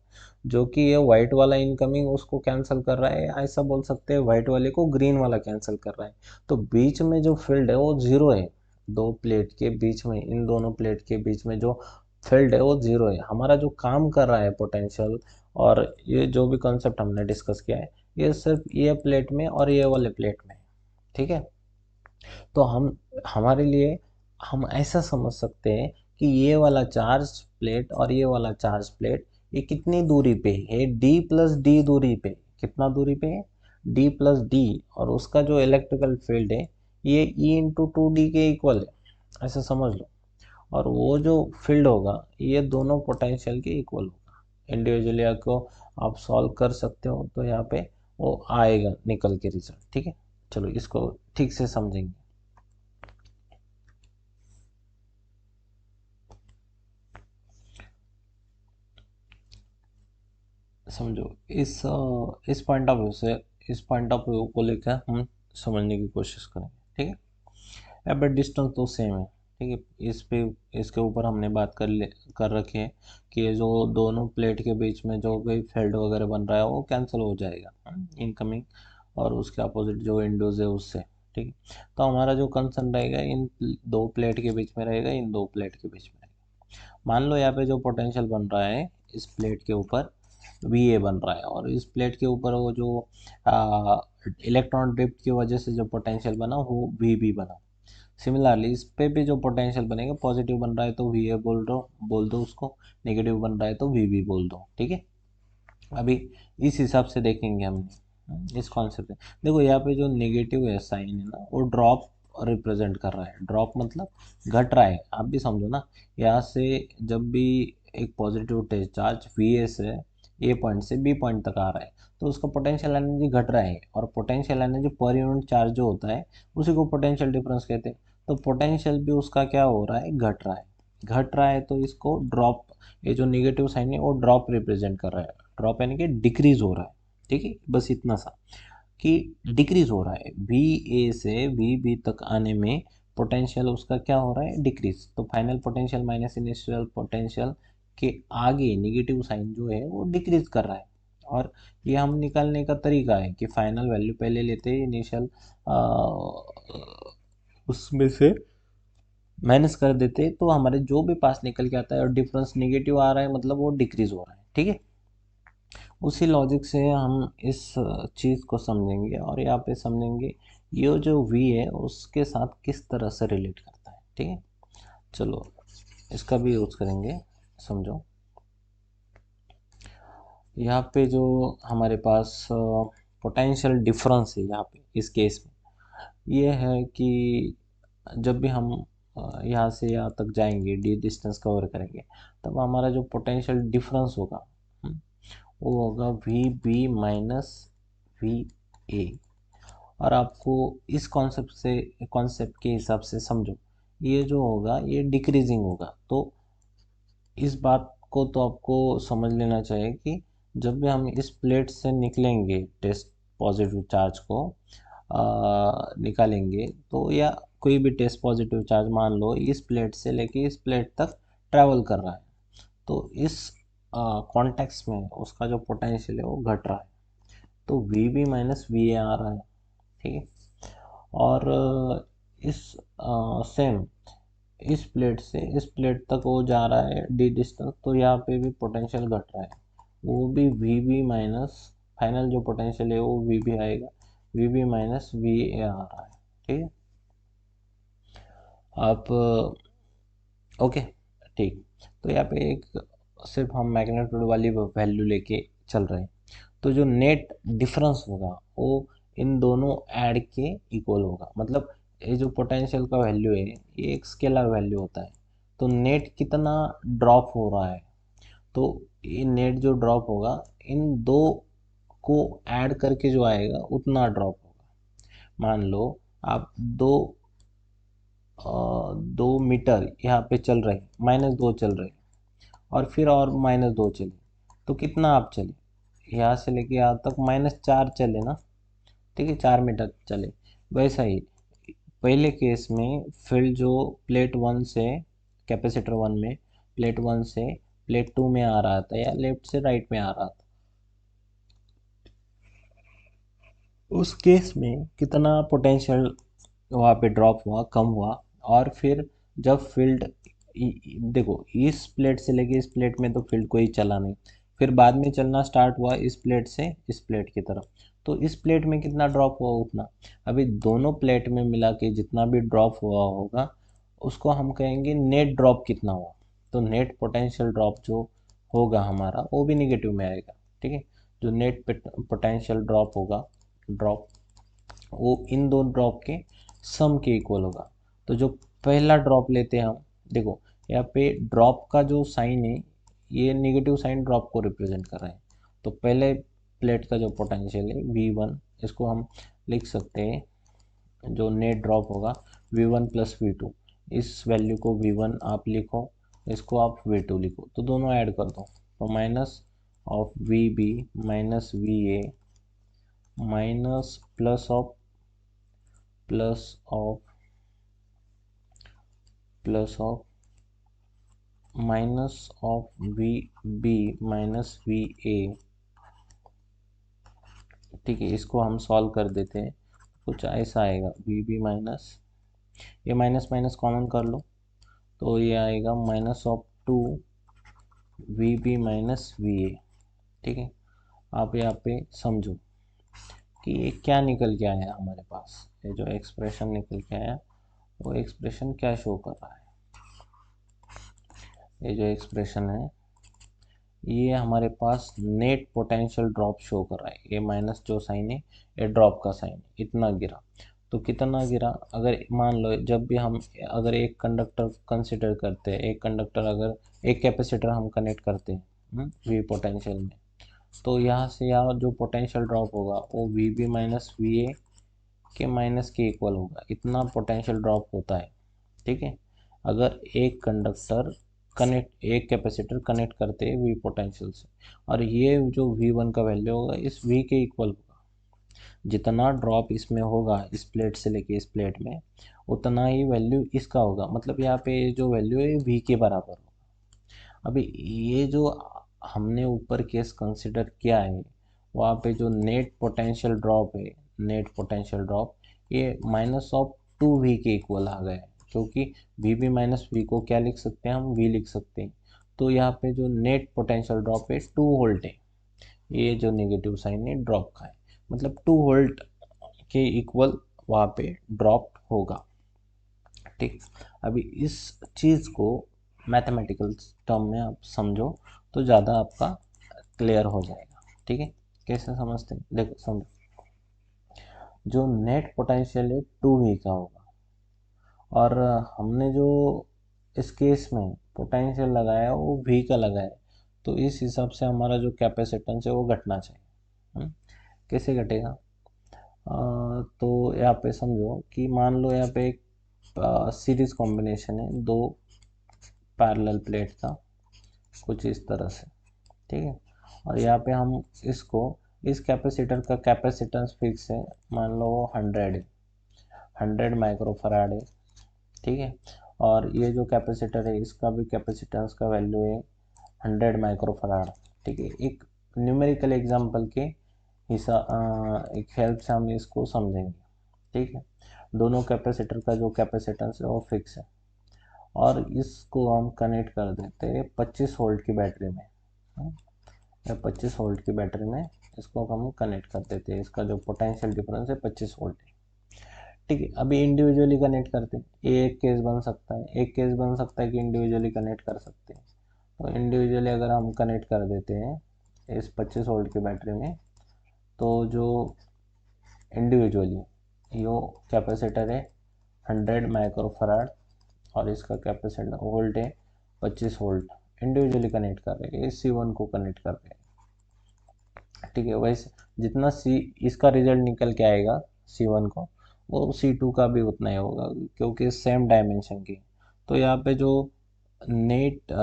जो कि ये व्हाइट वाला इनकमिंग उसको कैंसिल कर रहा है, ऐसा बोल सकते हैं व्हाइट वाले को ग्रीन वाला कैंसिल कर रहा है। तो बीच में जो फील्ड है वो जीरो है, दो प्लेट के बीच में, इन दोनों प्लेट के बीच में जो फील्ड है वो जीरो है। हमारा जो काम कर रहा है पोटेंशियल और ये जो भी कॉन्सेप्ट हमने डिस्कस किया है ये सिर्फ ये प्लेट में और ये वाले प्लेट में, ठीक है। तो हम हमारे लिए हम ऐसा समझ सकते हैं कि ये वाला चार्ज प्लेट और ये वाला चार्ज प्लेट ये कितनी दूरी पे है, डी प्लस डी दूरी पे, कितना दूरी पे है, डी प्लस डी, और उसका जो इलेक्ट्रिकल फील्ड है ये ई इंटू टू डी के इक्वल है, ऐसा समझ लो। और वो जो फील्ड होगा ये दोनों पोटेंशियल के इक्वल होगा। इंडिविजुअली को आप सॉल्व कर सकते हो, तो यहाँ पे वो आएगा निकल के रिजल्ट, ठीक है। चलो इसको ठीक से समझेंगे। समझो इस पॉइंट ऑफ व्यू से, इस पॉइंट ऑफ व्यू को लेकर हम समझने की कोशिश करेंगे, ठीक है। अब डिस्टेंस तो सेम है, ठीक है, इस पे इसके ऊपर हमने बात कर रखी है कि ये जो दोनों प्लेट के बीच में जो भी फील्ड वगैरह बन रहा है वो कैंसिल हो जाएगा इनकमिंग और उसके अपोजिट जो विंडोज है उससे, ठीक है। तो हमारा जो कंसर्न रहेगा इन दो प्लेट के बीच में रहेगा, इन दो प्लेट के बीच में रहेगा। मान लो यहाँ पे जो पोटेंशियल बन रहा है इस प्लेट के ऊपर VA बन रहा है, और इस प्लेट के ऊपर वो जो इलेक्ट्रॉन ड्रिफ्ट की वजह से जो पोटेंशियल बना वो VB बना। सिमिलरली इस पे भी जो पोटेंशियल बनेगा, पॉजिटिव बन रहा है तो VA बोल दो उसको, नेगेटिव बन रहा है तो VB बोल दो, ठीक है। अभी इस हिसाब से देखेंगे हम इस कॉन्सेप्ट में। देखो यहाँ पे जो नेगेटिव है साइन है ना वो ड्रॉप रिप्रेजेंट कर रहा है, ड्रॉप मतलब घट रहा है, आप भी समझो ना। यहाँ से जब भी एक पॉजिटिव चार्ज VA से A पॉइंट से B पॉइंट तक आ रहा है तो उसका पोटेंशियल एनर्जी घट रहा है, और potential energy per unit charge जो होता है उसी को पोटेंशियल डिफरेंस कहते हैं। तो पोटेंशियल भी उसका क्या हो रहा है, घट रहा है। घट रहा है तो इसको ड्रॉप, ये जो नेगेटिव साइन है वो ड्रॉप रिप्रेजेंट कर रहा है, ड्रॉप यानी कि डिक्रीज हो रहा है, ठीक है। बस इतना सा कि डिक्रीज हो रहा है, VA से VB तक आने में पोटेंशियल उसका क्या हो रहा है, डिक्रीज। तो final potential minus initial potential के आगे नेगेटिव साइन जो है वो डिक्रीज कर रहा है। और ये हम निकालने का तरीका है कि फाइनल वैल्यू पहले लेते हैं, इनिशियल उसमें से माइनस कर देते, तो हमारे जो भी पास निकल के आता है और डिफरेंस नेगेटिव आ रहा है मतलब वो डिक्रीज हो रहा है, ठीक है। उसी लॉजिक से हम इस चीज़ को समझेंगे और यहाँ पे समझेंगे ये जो V है उसके साथ किस तरह से रिलेट करता है, ठीक है। चलो इसका भी यूज करेंगे, समझो। यहाँ पे जो हमारे पास पोटेंशियल डिफरेंस है यहाँ पे इस केस में ये है कि जब भी हम यहाँ से यहाँ तक जाएंगे, डी डिस्टेंस कवर करेंगे, तब हमारा जो पोटेंशियल डिफरेंस होगा वो होगा VB माइनस VA। और आपको इस कॉन्सेप्ट के हिसाब से समझो, ये जो होगा ये डिक्रीजिंग होगा। तो इस बात को तो आपको समझ लेना चाहिए कि जब भी हम इस प्लेट से निकलेंगे, टेस्ट पॉजिटिव चार्ज को निकालेंगे, तो या कोई भी टेस्ट पॉजिटिव चार्ज मान लो इस प्लेट से लेके इस प्लेट तक ट्रैवल कर रहा है, तो इस कॉन्टेक्स्ट में उसका जो पोटेंशियल है वो घट रहा है, तो VB माइनस VA आ रहा है, ठीक है। और इस सेम इस प्लेट से इस प्लेट तक वो जा रहा है डी डिस्टेंस, तो यहाँ पे भी पोटेंशियल घट रहा है, वो भी VB माइनस, फाइनल जो पोटेंशियल है वो VB आएगा, VB माइनस VA आ रहा है, ठीक है। आप ओके, ठीक। तो यहाँ पे एक सिर्फ हम मैग्नीट्यूड वाली वैल्यू लेके चल रहे हैं। तो जो नेट डिफरेंस होगा वो इन दोनों ऐड के इक्वल होगा। मतलब ये जो पोटेंशियल का वैल्यू है ये एक स्केलर वैल्यू होता है। तो नेट कितना ड्रॉप हो रहा है, तो ये नेट जो ड्रॉप होगा इन दो को ऐड करके जो आएगा उतना ड्रॉप होगा। मान लो आप 2 मीटर यहाँ पे चल रहे, -2 चल रहे, और फिर और -2 चले, तो कितना आप चले, यहाँ से लेके यहाँ तक -4 चले ना, ठीक है, 4 मीटर चले। वैसा ही पहले केस में फील्ड जो प्लेट वन से कैपेसिटर वन में प्लेट वन से प्लेट टू में आ रहा था या लेफ्ट से राइट में आ रहा था, उस केस में कितना पोटेंशियल वहाँ पे ड्रॉप हुआ, कम हुआ। और फिर जब फील्ड, देखो इस प्लेट से लेके इस प्लेट में तो फील्ड कोई चला नहीं, फिर बाद में चलना स्टार्ट हुआ इस प्लेट से इस प्लेट की तरफ, तो इस प्लेट में कितना ड्रॉप हुआ उतना। अभी दोनों प्लेट में मिला के जितना भी ड्रॉप हुआ होगा उसको हम कहेंगे नेट ड्रॉप कितना हुआ। तो नेट पोटेंशियल ड्रॉप जो होगा हमारा वो भी निगेटिव में आएगा, ठीक है। जो नेट पोटेंशियल ड्रॉप होगा, ड्रॉप, वो इन दो ड्रॉप के सम के इक्वल होगा। तो जो पहला ड्रॉप लेते हैं हम, देखो यहाँ पे ड्रॉप का जो साइन है ये नेगेटिव साइन ड्रॉप को रिप्रेजेंट कर रहा है। तो पहले प्लेट का जो पोटेंशियल है V1, इसको हम लिख सकते हैं, जो नेट ड्रॉप होगा V1 प्लस V2। इस वैल्यू को V1 आप लिखो, इसको आप V2 लिखो, तो दोनों ऐड कर दो। तो minus of VB minus VA minus plus of minus of V B minus V A, ठीक है। इसको हम सॉल्व कर देते हैं, कुछ ऐसा आएगा, वी बी माइनस, ये माइनस माइनस कॉमन कर लो, तो ये आएगा -2 V B minus V A, ठीक है। आप यहाँ पे समझो कि ये क्या निकल के आया हमारे पास, ये जो एक्सप्रेशन निकल के आया वो एक्सप्रेशन क्या शो कर रहा है। ये जो एक्सप्रेशन है ये हमारे पास नेट पोटेंशियल ड्रॉप शो कर रहा है। ये माइनस जो साइन है ये ड्रॉप का साइन है, इतना गिरा। तो कितना गिरा, अगर मान लो जब भी हम अगर एक कंडक्टर कंसिडर करते हैं, एक कंडक्टर अगर एक कैपेसिटर हम कनेक्ट करते हैं वी पोटेंशियल में, तो यहाँ से यहाँ जो पोटेंशियल ड्रॉप होगा वो V B minus V A के माइनस के इक्वल होगा, इतना पोटेंशियल ड्रॉप होता है, ठीक है। अगर एक कैपेसिटर कनेक्ट करते हैं वी पोटेंशियल से, और ये जो वी वन का वैल्यू होगा इस वी के इक्वल होगा। जितना ड्रॉप इसमें होगा इस प्लेट से लेके इस प्लेट में, उतना ही वैल्यू इसका होगा। मतलब यहाँ पे जो वैल्यू है वी के बराबर होगा। अभी ये जो हमने ऊपर केस कंसिडर किया है वहाँ पे जो नेट पोटेंशियल ड्रॉप है, नेट पोटेंशियल ड्रॉप ये -2 वी के इक्वल आ गया है, क्योंकि वी बी माइनस वी को क्या लिख सकते हैं, हम वी लिख सकते हैं। तो यहाँ पे जो नेट पोटेंशियल ड्रॉप है 2 वोल्ट है, ये जो नेगेटिव साइन है ड्रॉप का है, मतलब 2 वोल्ट के इक्वल वहाँ पे ड्रॉप होगा, ठीक। अभी इस चीज़ को मैथमेटिकल टर्म में आप समझो तो ज़्यादा आपका क्लियर हो जाएगा, ठीक है। कैसे समझते हैं, देखो समझो, जो नेट पोटेंशियल है 2V का होगा, और हमने जो इस केस में पोटेंशियल लगाया वो V का लगाया, तो इस हिसाब से हमारा जो कैपेसिटेंस है वो घटना चाहिए। कैसे घटेगा, तो यहाँ पे समझो कि मान लो यहाँ पे एक सीरीज कॉम्बिनेशन है दो पैरेलल प्लेट का, कुछ इस तरह से, ठीक है। और यहाँ पे हम इसको, इस कैपेसिटर का कैपेसिटेंस फिक्स है, मान लो वो 100 है, 100 माइक्रोफराड है, ठीक है। और ये जो कैपेसिटर है इसका भी कैपेसिटेंस का वैल्यू है 100 माइक्रोफराड, ठीक है। एक न्यूमेरिकल एग्जांपल के एक हेल्प से हम इसको समझेंगे, ठीक है। दोनों कैपेसिटर का जो कैपेसिटेंस है वो फिक्स है, और इसको हम कनेक्ट कर देते हैं 25 वोल्ट की बैटरी में, या 25 वोल्ट की बैटरी में इसको हम कनेक्ट कर देते हैं। इसका जो पोटेंशियल डिफरेंस है 25 वोल्ट है, ठीक है, अभी इंडिविजुअली कनेक्ट करते हैं, ये एक केस बन सकता है, एक केस बन सकता है कि इंडिविजुअली कनेक्ट कर सकते हैं। तो इंडिविजुअली अगर हम कनेक्ट कर देते हैं इस 25 वोल्ट की बैटरी में, तो जो इंडिविजुअली यो कैपेसिटर है 100 माइक्रोफराड और इसका कैपेसिटर वोल्ट है 25 वोल्ट। इंडिविजुअली कनेक्ट कर रहे हैं, इस C1 को कनेक्ट कर रहे हैं। ठीक है, वैसे जितना इसका रिजल्ट निकल के आएगा C1 को, वो C2 का भी उतना ही होगा, क्योंकि सेम डायमेंशन की। तो यहाँ पे जो नेट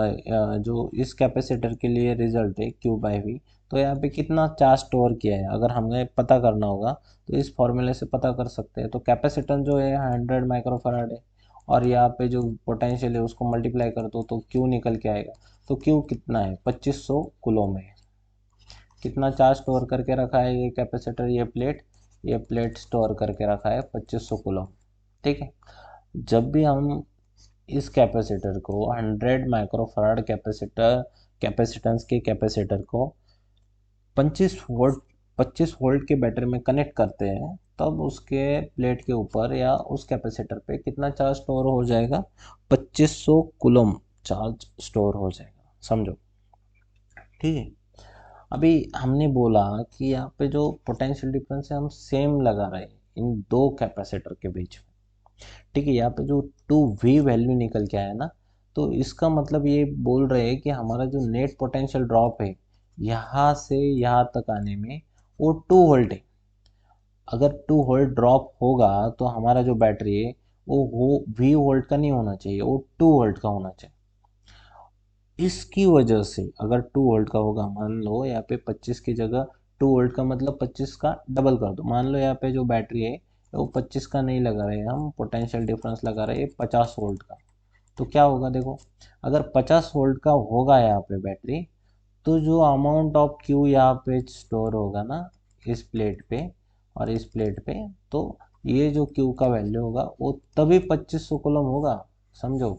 जो इस कैपेसिटर के लिए रिजल्ट है Q/V, तो यहाँ पे कितना चार्ज स्टोर किया है अगर हमें पता करना होगा तो इस फॉर्मूले से पता कर सकते हैं। तो कैपेसिटेंस जो है 100 माइक्रोफराड है, और यहाँ पे जो पोटेंशियल है उसको मल्टीप्लाई कर दो तो Q निकल के आएगा। तो Q कितना है, 2500 कूलम है। कितना चार्ज स्टोर करके रखा है ये कैपेसिटर, ये प्लेट स्टोर करके रखा है 2500 कूलम। ठीक है, जब भी हम इस कैपेसिटर को 100 माइक्रोफराड कैपेसिटेंस के कैपेसिटर को 25 वोल्ट के बैटरी में कनेक्ट करते हैं, तब उसके प्लेट के ऊपर या उस कैपेसिटर पे कितना चार्ज स्टोर हो जाएगा, 2500 कूलम चार्ज स्टोर हो जाएगा। समझो, ठीक है। अभी हमने बोला कि यहाँ पे जो पोटेंशियल डिफरेंस है हम सेम लगा रहे हैं इन दो कैपेसिटर के बीच में। ठीक है, यहाँ पे जो 2V वैल्यू निकल के आया ना, तो इसका मतलब ये बोल रहे हैं कि हमारा जो नेट पोटेंशियल ड्रॉप है यहाँ से यहाँ तक आने में वो 2 वोल्ट है। अगर 2 वोल्ट ड्रॉप होगा तो हमारा जो बैटरी है वो V वोल्ट का नहीं होना चाहिए, वो 2 वोल्ट का होना चाहिए। इसकी वजह से अगर 2 वोल्ट का होगा, मान लो यहाँ पे 25 की जगह 2 वोल्ट का मतलब 25 का डबल कर दो। मान लो यहाँ पे जो बैटरी है वो 25 का नहीं लगा रहे हैं, हम पोटेंशियल डिफरेंस लगा रहे हैं 50 वोल्ट का। तो क्या होगा देखो, अगर 50 वोल्ट का होगा यहाँ पे बैटरी, तो जो अमाउंट ऑफ क्यू यहाँ पे स्टोर होगा ना इस प्लेट पे और इस प्लेट पे, तो ये जो क्यू का वैल्यू होगा वो तभी 2500 कूलम होगा। समझो,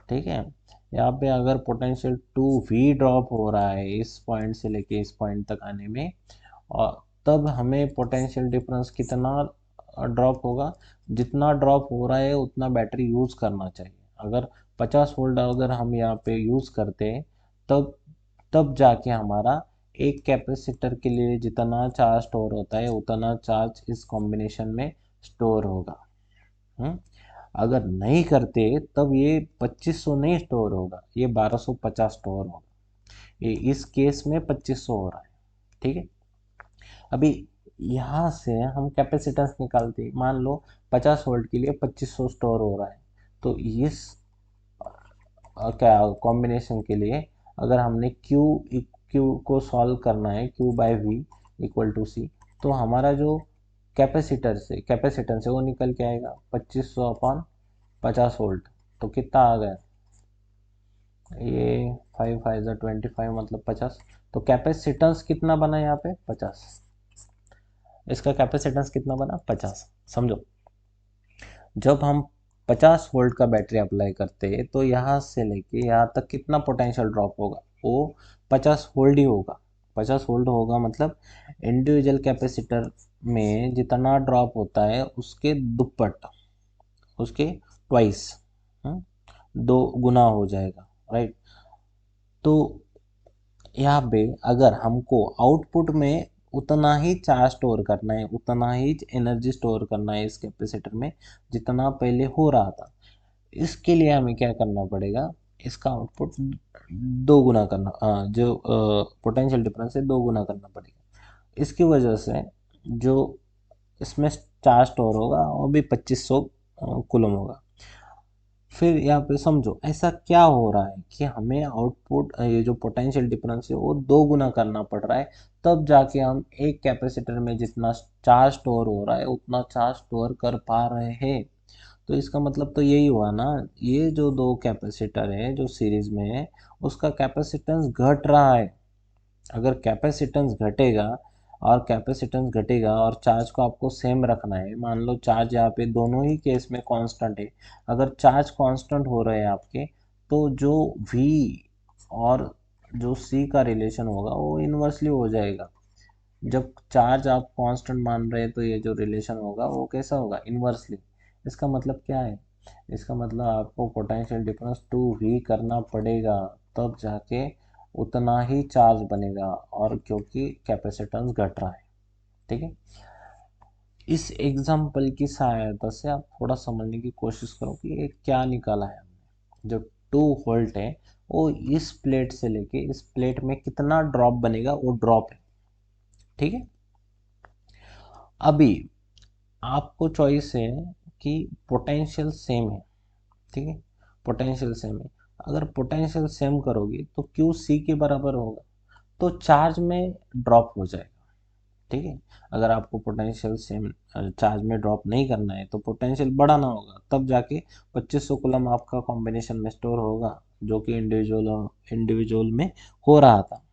ठीक है। यहाँ पे अगर पोटेंशियल 2V ड्रॉप हो रहा है इस पॉइंट से लेके इस पॉइंट तक आने में, और तब हमें पोटेंशियल डिफरेंस कितना ड्रॉप होगा, जितना ड्रॉप हो रहा है उतना बैटरी यूज़ करना चाहिए। अगर 50 वोल्ट अगर हम यहाँ पे यूज़ करते हैं, तब तब जाके हमारा एक कैपेसिटर के लिए जितना चार्ज स्टोर होता है उतना चार्ज इस कॉम्बिनेशन में स्टोर होगा। अगर नहीं करते तब ये 2500 नहीं स्टोर होगा, ये 1250 स्टोर होगा। ये इस केस में 2500 हो रहा है। ठीक है, अभी यहाँ से हम कैपेसिटेंस निकालते, मान लो 50 वोल्ट के लिए 2500 स्टोर हो रहा है। तो इस क्या कॉम्बिनेशन के लिए अगर हमने क्यू को सॉल्व करना है, Q/V इक्वल टू C, तो हमारा जो कैपेसिटेंस है वो निकल के आएगा 2500 अपॉन 50 वोल्ट। तो कितना आ गया, ये 5 5 25 मतलब 50। तो कैपेसिटेंस कितना बना यहाँ पे, 50। इसका कैपेसिटेंस कितना बना, 50। समझो, जब हम 50 वोल्ट का बैटरी अप्लाई करते हैं तो यहाँ से लेके यहाँ तक कितना पोटेंशियल ड्रॉप होगा, वो 50 वोल्ट ही होगा। 50 वोल्ट होगा मतलब इंडिविजुअल कैपेसिटर में जितना ड्रॉप होता है उसके दुप्पट, उसके ट्वाइस, 2 गुना हो जाएगा, राइट। तो यहाँ पे अगर हमको आउटपुट में उतना ही चार्ज स्टोर करना है, उतना ही एनर्जी स्टोर करना है इस कैपेसिटर में जितना पहले हो रहा था, इसके लिए हमें क्या करना पड़ेगा, इसका आउटपुट 2 गुना करना, जो पोटेंशियल डिफरेंस है 2 गुना करना पड़ेगा। इसकी वजह से जो इसमें चार्ज स्टोर होगा वो भी 2500 कूलम होगा। फिर यहाँ पे समझो ऐसा क्या हो रहा है कि हमें आउटपुट ये जो पोटेंशियल डिफरेंस है वो 2 गुना करना पड़ रहा है, तब जाके हम एक कैपेसिटर में जितना चार्ज स्टोर हो रहा है उतना चार्ज स्टोर कर पा रहे हैं। तो इसका मतलब तो यही हुआ ना, ये जो दो कैपेसिटर है जो सीरीज में है उसका कैपेसिटेंस घट रहा है। अगर कैपेसिटेंस घटेगा और चार्ज को आपको सेम रखना है, मान लो चार्ज यहाँ पे दोनों ही केस में कांस्टेंट है, अगर चार्ज कांस्टेंट हो रहे हैं आपके, तो जो V और जो C का रिलेशन होगा वो इन्वर्सली हो जाएगा। जब चार्ज आप कांस्टेंट मान रहे हैं तो ये जो रिलेशन होगा वो कैसा होगा, इन्वर्सली। इसका मतलब क्या है, इसका मतलब आपको पोटेंशियल डिफरेंस 2V करना पड़ेगा, तब जाके उतना ही चार्ज बनेगा, और क्योंकि कैपेसिटेंस घट रहा है। ठीक है, इस एग्जाम्पल की सहायता से आप थोड़ा समझने की कोशिश करो कि ये क्या निकाला है हमने। जो 2 वोल्ट है वो इस प्लेट से लेके इस प्लेट में कितना ड्रॉप बनेगा, वो ड्रॉप है। ठीक है, अभी आपको चॉइस है कि पोटेंशियल सेम है। ठीक है, पोटेंशियल सेम है, अगर पोटेंशियल सेम करोगे तो क्यू सी के बराबर होगा, तो चार्ज में ड्रॉप हो जाएगा। ठीक है, अगर आपको पोटेंशियल सेम चार्ज में ड्रॉप नहीं करना है तो पोटेंशियल बढ़ाना होगा, तब जाके 2500 कूलम आपका कॉम्बिनेशन में स्टोर होगा, जो कि इंडिविजुअल इंडिविजुअल में हो रहा था।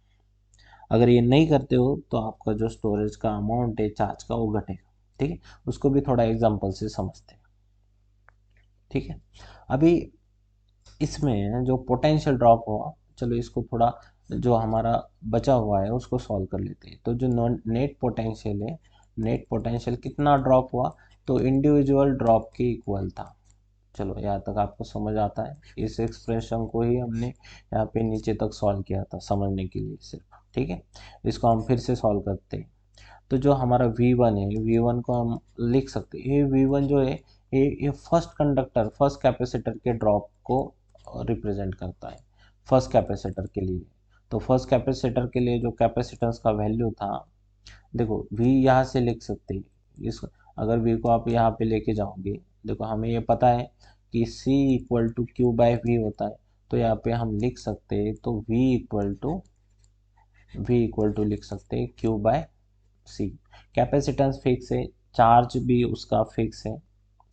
अगर ये नहीं करते हो तो आपका जो स्टोरेज का अमाउंट है चार्ज का वो घटेगा। ठीक है, उसको भी थोड़ा एग्जांपल से समझते हैं। ठीक है, अभी इसमें जो पोटेंशियल ड्रॉप हुआ, चलो इसको थोड़ा जो हमारा बचा हुआ है उसको सॉल्व कर लेते हैं। तो जो नेट पोटेंशियल है, नेट पोटेंशियल कितना ड्रॉप हुआ, तो इंडिविजुअल ड्रॉप के इक्वल था। चलो यहाँ तक आपको समझ आता है, इस एक्सप्रेशन को ही हमने यहाँ पे नीचे तक सॉल्व किया था समझने के लिए सिर्फ। ठीक है, इसको हम फिर से सॉल्व करते हैं। तो जो हमारा V1 है, V1 को हम लिख सकते हैं, ये V1 जो है ये फर्स्ट कंडक्टर, फर्स्ट कैपेसिटर के ड्रॉप को रिप्रेजेंट करता है, फर्स्ट कैपेसिटर के लिए। तो फर्स्ट कैपेसिटर के लिए जो कैपेसिटेंस का वैल्यू था, देखो V यहाँ से लिख सकते हैं इस, अगर V को आप यहाँ पे लेके जाओगे, देखो हमें ये पता है कि C equal to Q by V होता है, तो यहाँ पे हम लिख सकते हैं, तो V इक्वल टू लिख सकते हैं Q by C. Capacitance fix है, चार्ज भी उसका फिक्स है।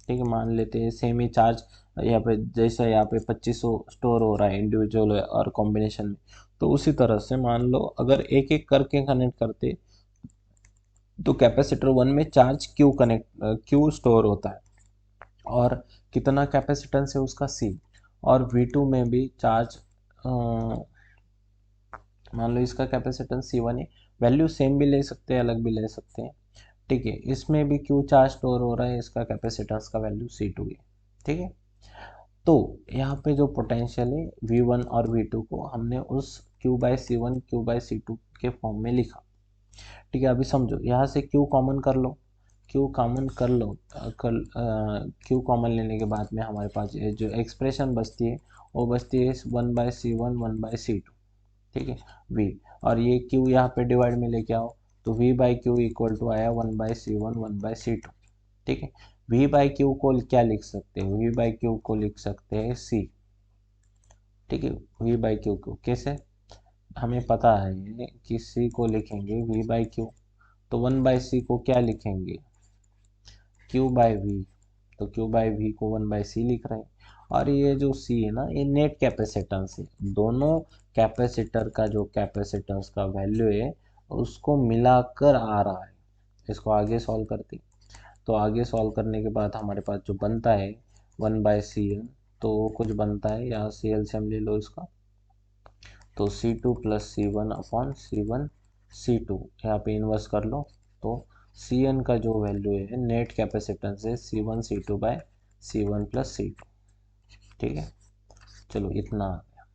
ठीक है, मान लेते हैं सेम ही चार्ज यहाँ पे, जैसे यहाँ पे 2500 स्टोर हो रहा है इंडिविजुअल और कॉम्बिनेशन में, तो उसी तरह से मान लो अगर एक एक करके कनेक्ट करते तो कैपेसिटर 1 में चार्ज क्यू स्टोर होता है, और कितना कैपेसिटेंस है उसका C, और V2 में भी चार्ज मान लो इसका कैपेसिटेंस C1 है, वैल्यू सेम भी ले सकते हैं अलग भी ले सकते हैं। ठीक है, इसमें भी क्यू चार्ज स्टोर हो रहा है, इसका कैपेसिटेंस का वैल्यू C2 है। ठीक है, तो यहाँ पे जो पोटेंशियल है V1 और V2 को हमने उस Q by C1 Q by C2 के फॉर्म में लिखा। ठीक है, अभी समझो, यहाँ से Q कॉमन कर लो, Q कॉमन कर लो, Q कॉमन लेने के बाद में हमारे पास ये जो एक्सप्रेशन बचती है वो बचती है 1/C1 1/C2। ठीक है, V, और ये Q यहाँ पे डिवाइड में लेके आओ, तो V by Q equal to आया 1/C1 1/C2। ठीक है, V बाई क्यू को क्या लिख सकते हैं, V बाई क्यू को लिख सकते हैं C। ठीक है, V बाई क्यू को कैसे, हमें पता है कि C को लिखेंगे V बाई क्यू, तो 1/C को क्या लिखेंगे, Q बाई V, तो Q बाई V को 1/C लिख रहे हैं। और ये जो C है ना, ये नेट कैपेसिटेंस है, दोनों कैपेसिटर का जो कैपेसिटेंस का वैल्यू है उसको मिलाकर आ रहा है। इसको आगे सॉल्व करते, तो आगे सॉल्व करने के बाद हमारे पास जो बनता है 1/CN, तो कुछ बनता है, यहाँ सी एलसीएम ले लो इसका, तो C2 plus C1 upon C1 C2, यहाँ पे इन्वर्स कर लो, तो Cn का जो वैल्यू है नेट कैपेसिटेंस है C1 C2 bye C1 plus C2। ठीक है, चलो इतना आ गया।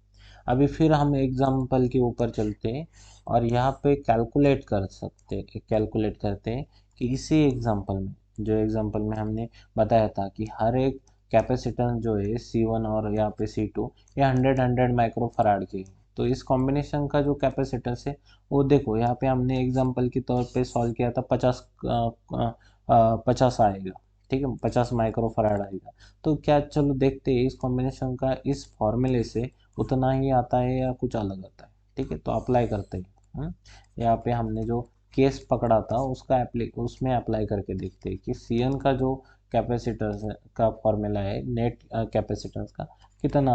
अभी फिर हम एग्जाम्पल के ऊपर चलते हैं और यहाँ पे कैलकुलेट करते हैं कि इसी एग्जाम्पल में, जो एग्जाम्पल में हमने बताया था कि हर एक कैपेसिटेंस जो है C1 और यहाँ पे C2, ये 100 माइक्रो फराड की है। तो इस कॉम्बिनेशन का जो कैपेसिटेंस है वो देखो, यहाँ पे हमने एग्जाम्पल के तौर पे सॉल्व किया था 50 आएगा। ठीक है, 50 माइक्रो फराड आएगा। तो क्या, चलो देखते हैं इस कॉम्बिनेशन का इस फॉर्मूले से उतना ही आता है या कुछ अलग आता है। ठीक है, तो अप्लाई करते हैं। यहाँ पे हमने जो केस पकड़ा था उसमें अप्लाई करके देखते हैं कि Cn का जो कैपेसिटर का फॉर्मूला है नेट कैपेसिटेंस का कितना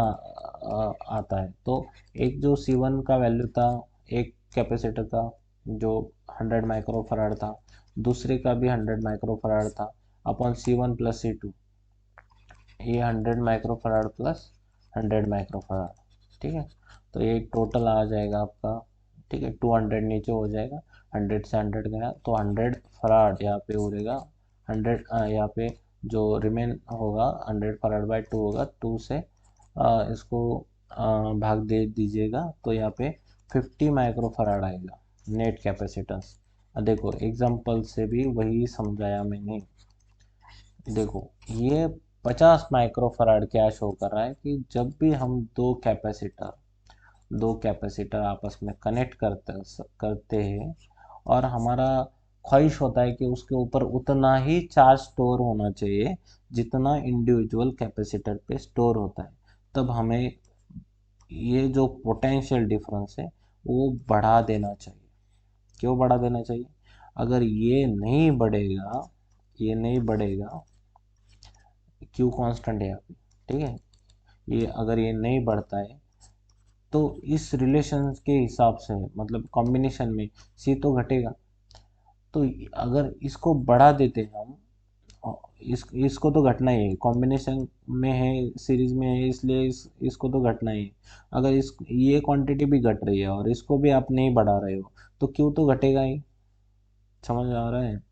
आता है। तो एक जो C1 का वैल्यू था एक कैपेसिटर का, जो 100 माइक्रो फराड था, दूसरे का भी 100 माइक्रो फराड था, अपॉन C1 प्लस C2, ये 100 micro farad plus 100 micro farad. ठीक है, तो ये टोटल आ जाएगा आपका ठीक है, 200 नीचे हो जाएगा, 100 से 100 गया तो 100 फराड यहाँ पे हो रहेगा, 100 यहाँ पे जो रिमेन होगा 100 फराड बाय 2 होगा, 2 से इसको भाग दे दीजिएगा तो यहाँ पे 50 माइक्रो फराड आएगा नेट कैपेसिटेंस। देखो एग्जाम्पल से भी वही समझाया मैंने। देखो ये 50 माइक्रो फराड क्या शो कर रहा है कि जब भी हम दो कैपेसिटर आपस में कनेक्ट करते हैं और हमारा ख्वाहिश होता है कि उसके ऊपर उतना ही चार्ज स्टोर होना चाहिए जितना इंडिविजुअल कैपेसिटर पे स्टोर होता है, तब हमें ये जो पोटेंशियल डिफरेंस है वो बढ़ा देना चाहिए। क्यों बढ़ा देना चाहिए? अगर ये नहीं बढ़ेगा, क्यू कांस्टेंट है यहाँ पे, ठीक है, ये अगर ये नहीं बढ़ता है तो इस रिलेशन के हिसाब से मतलब कॉम्बिनेशन में सी तो घटेगा। तो अगर इसको बढ़ा देते हैं हम, इसको तो घटना ही है, कॉम्बिनेशन में है, सीरीज में है, इसलिए इसको तो घटना ही है। अगर इस ये क्वांटिटी भी घट रही है और इसको भी आप नहीं बढ़ा रहे हो तो क्यों तो घटेगा ही। समझ आ रहा है?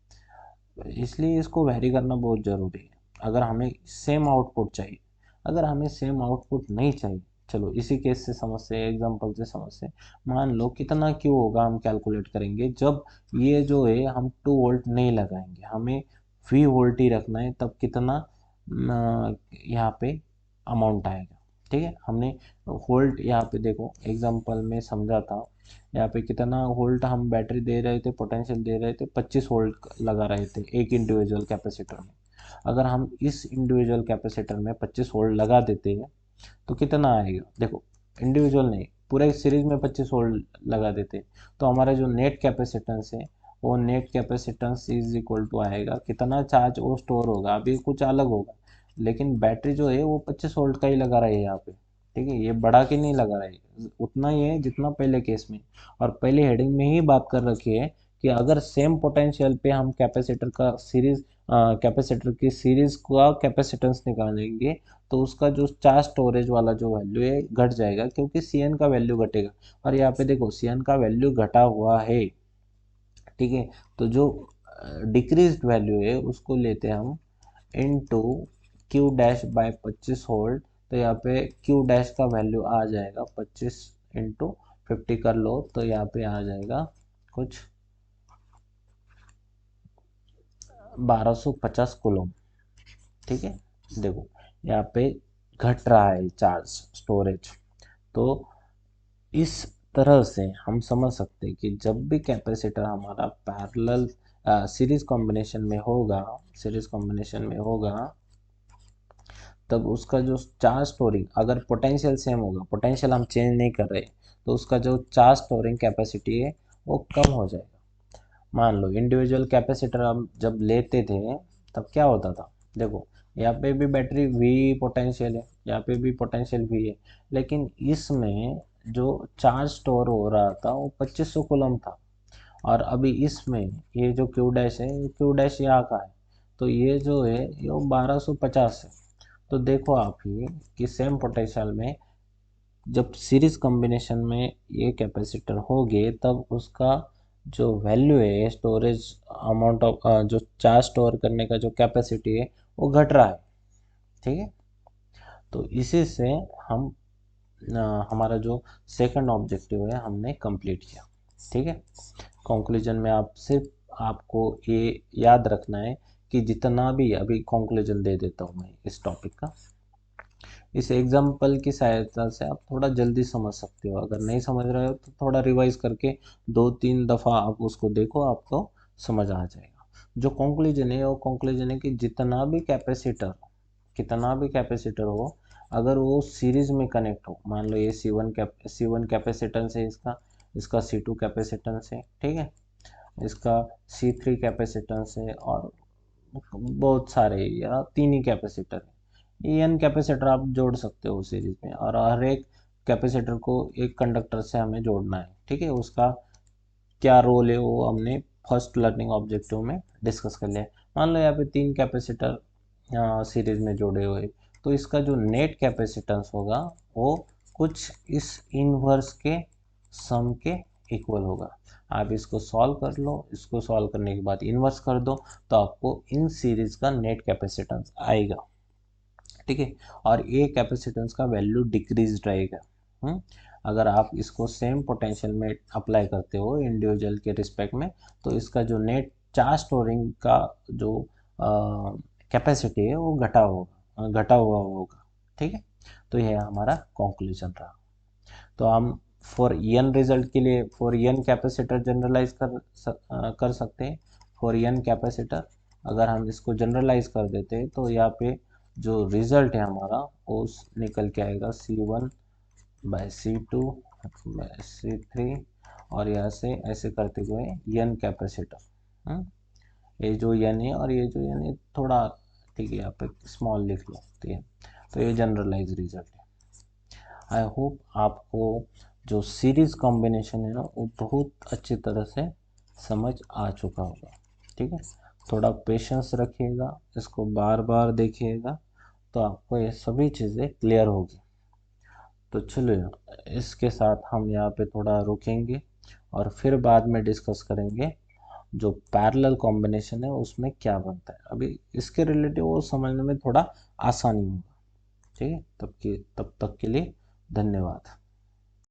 इसलिए इसको वैरी करना बहुत ज़रूरी है। अगर हमें सेम आउटपुट चाहिए, अगर हमें सेम आउटपुट नहीं चाहिए, चलो इसी केस से समझते हैं, एग्जांपल से समझते हैं। मान लो कितना क्यों होगा हम कैलकुलेट करेंगे जब ये जो है हम 2 वोल्ट नहीं लगाएंगे, हमें वी वोल्ट ही रखना है, तब कितना यहाँ पे अमाउंट आएगा। ठीक है, हमने वोल्ट यहाँ पे देखो एग्जांपल में समझा था, यहाँ पे कितना वोल्ट हम बैटरी दे रहे थे, पोटेंशियल दे रहे थे, 25 वोल्ट लगा रहे थे एक इंडिविजुअल कैपेसिटर में। अगर हम इस इंडिविजुअल कैपेसिटर में 25 वोल्ट लगा देते हैं तो कितना आएगा? देखो इंडिविजुअल नहीं, पूरे सीरीज में 25 वोल्ट लगा देते तो हमारा जो नेट कैपेसिटेंस है वो net capacitance is equal to आएगा, कितना चार्ज वो स्टोर होगा अभी कुछ अलग होगा, लेकिन बैटरी जो है वो 25 वोल्ट का ही लगा रही है यहाँ पे। ठीक है, ये बढ़ा के नहीं लगा रही है, उतना ही है जितना पहले केस में। और पहले हेडिंग में ही बात कर रखी है कि अगर सेम पोटेंशियल पे हम कैपेसिटर की सीरीज का कैपेसिटेंस निकालेंगे तो उसका जो चार्ज स्टोरेज वाला जो वैल्यू है घट जाएगा, क्योंकि सी एन का वैल्यू घटेगा। और यहाँ पे देखो सी एन का वैल्यू घटा हुआ है। ठीक है, तो जो डिक्रीज वैल्यू है उसको लेते हैं हम into Q dash by 25 volt. तो यहाँ पे क्यू डैश का वैल्यू आ जाएगा 25 इंटू 50 कर लो तो यहाँ पे आ जाएगा कुछ 1250 कूलम। ठीक है, देखो यहाँ पे घट रहा है चार्ज स्टोरेज। तो इस तरह से हम समझ सकते हैं कि जब भी कैपेसिटर हमारा पैरेलल सीरीज कॉम्बिनेशन में होगा तब उसका जो चार्ज स्टोरिंग, अगर पोटेंशियल सेम होगा, पोटेंशियल हम चेंज नहीं कर रहे, तो उसका जो चार्ज स्टोरिंग कैपेसिटी है वो कम हो जाएगा। मान लो इंडिविजुअल कैपेसिटर हम जब लेते थे तब क्या होता था, देखो यहाँ पे भी बैटरी वी पोटेंशियल है, यहाँ पे भी पोटेंशियल वी है, लेकिन इसमें जो चार्ज स्टोर हो रहा था वो 2500 कूलम था। और अभी इसमें ये जो क्यू डैश है, ये क्यू डैश यहाँ का है, तो ये जो है ये 1250 है। तो देखो आप ही कि सेम पोटेंशियल में जब सीरीज कॉम्बिनेशन में ये कैपेसिटर होंगे तब उसका जो वैल्यू है स्टोरेज अमाउंट ऑफ जो चार्ज स्टोर करने का जो कैपेसिटी है वो घट रहा है। ठीक है, तो इसी से हम हमारा जो सेकंड ऑब्जेक्टिव है हमने कंप्लीट किया। ठीक है, कंक्लूजन में आप सिर्फ आपको ये याद रखना है कि जितना भी अभी कंक्लूजन दे देता हूँ मैं इस टॉपिक का, इस एग्जाम्पल की सहायता से आप थोड़ा जल्दी समझ सकते हो। अगर नहीं समझ रहे हो तो थोड़ा रिवाइज करके 2-3 दफ़ा आप उसको देखो, आपको समझ आ जाएगा। जो कंक्लूजन है वो कंक्लूजन है कि कितना भी कैपेसिटर हो, अगर वो सीरीज में कनेक्ट हो, मान लो ये सी वन कैपेसिटेंस है, इसका सी2 कैपेसिटेंस है, ठीक है, इसका सी3 कैपेसिटेंस है, और बहुत सारे या 3 ही कैपेसिटर है, एन कैपेसिटर आप जोड़ सकते हो सीरीज में, और हर एक कैपेसिटर को एक कंडक्टर से हमें जोड़ना है। ठीक है, उसका क्या रोल है वो हमने फर्स्ट लर्निंग ऑब्जेक्टिव में डिस्कस कर लिया। मान लो यहाँ पे 3 कैपेसिटर सीरीज में जोड़े हुए, तो इसका जो नेट कैपेसिटेंस होगा वो कुछ इस इनवर्स के सम के इक्वल होगा। आप इसको सॉल्व कर लो, इसको सॉल्व करने के बाद इन्वर्स कर दो, तो आपको इन सीरीज का नेट कैपेसिटेंस आएगा, ठीक है। और ये कैपेसिटेंस का वैल्यू डिक्रीज रहेगा। अगर आप इसको सेम पोटेंशियल में अप्लाई करते हो इंडिविजुअल के रिस्पेक्ट में, तो इसका जो नेट चार्ज स्टोरिंग का जो कैपेसिटी है वो घटा हुआ होगा, ठीक है। तो यह हमारा कंक्लूजन रहा। तो हम फॉर एन रिजल्ट के लिए फॉर एन कैपेसिटर जनरलाइज कर सकते हैं। फॉर एन कैपेसिटर अगर हम इसको जनरलाइज कर देते हैं तो यहाँ पे जो रिजल्ट है हमारा वो निकल के आएगा C1/C2 C3, और यहाँ से ऐसे करते हुए एन कैपेसिटर, ये जो एन है और ये जो एन है थोड़ा, ठीक है, यहाँ पे स्मॉल लिख लो, ठीक है। तो ये जनरलाइज रिजल्ट है। आई होप आपको जो सीरीज कॉम्बिनेशन है ना वो बहुत अच्छी तरह से समझ आ चुका होगा, ठीक है। थोड़ा पेशेंस रखिएगा, इसको बार बार देखिएगा, तो आपको ये सभी चीज़ें क्लियर होगी। तो चलिए इसके साथ हम यहाँ पे थोड़ा रुकेंगे और फिर बाद में डिस्कस करेंगे जो पैरेलल कॉम्बिनेशन है उसमें क्या बनता है। अभी इसके रिलेटिव वो समझने में थोड़ा आसानी होगा, ठीक है। तब तक के लिए धन्यवाद।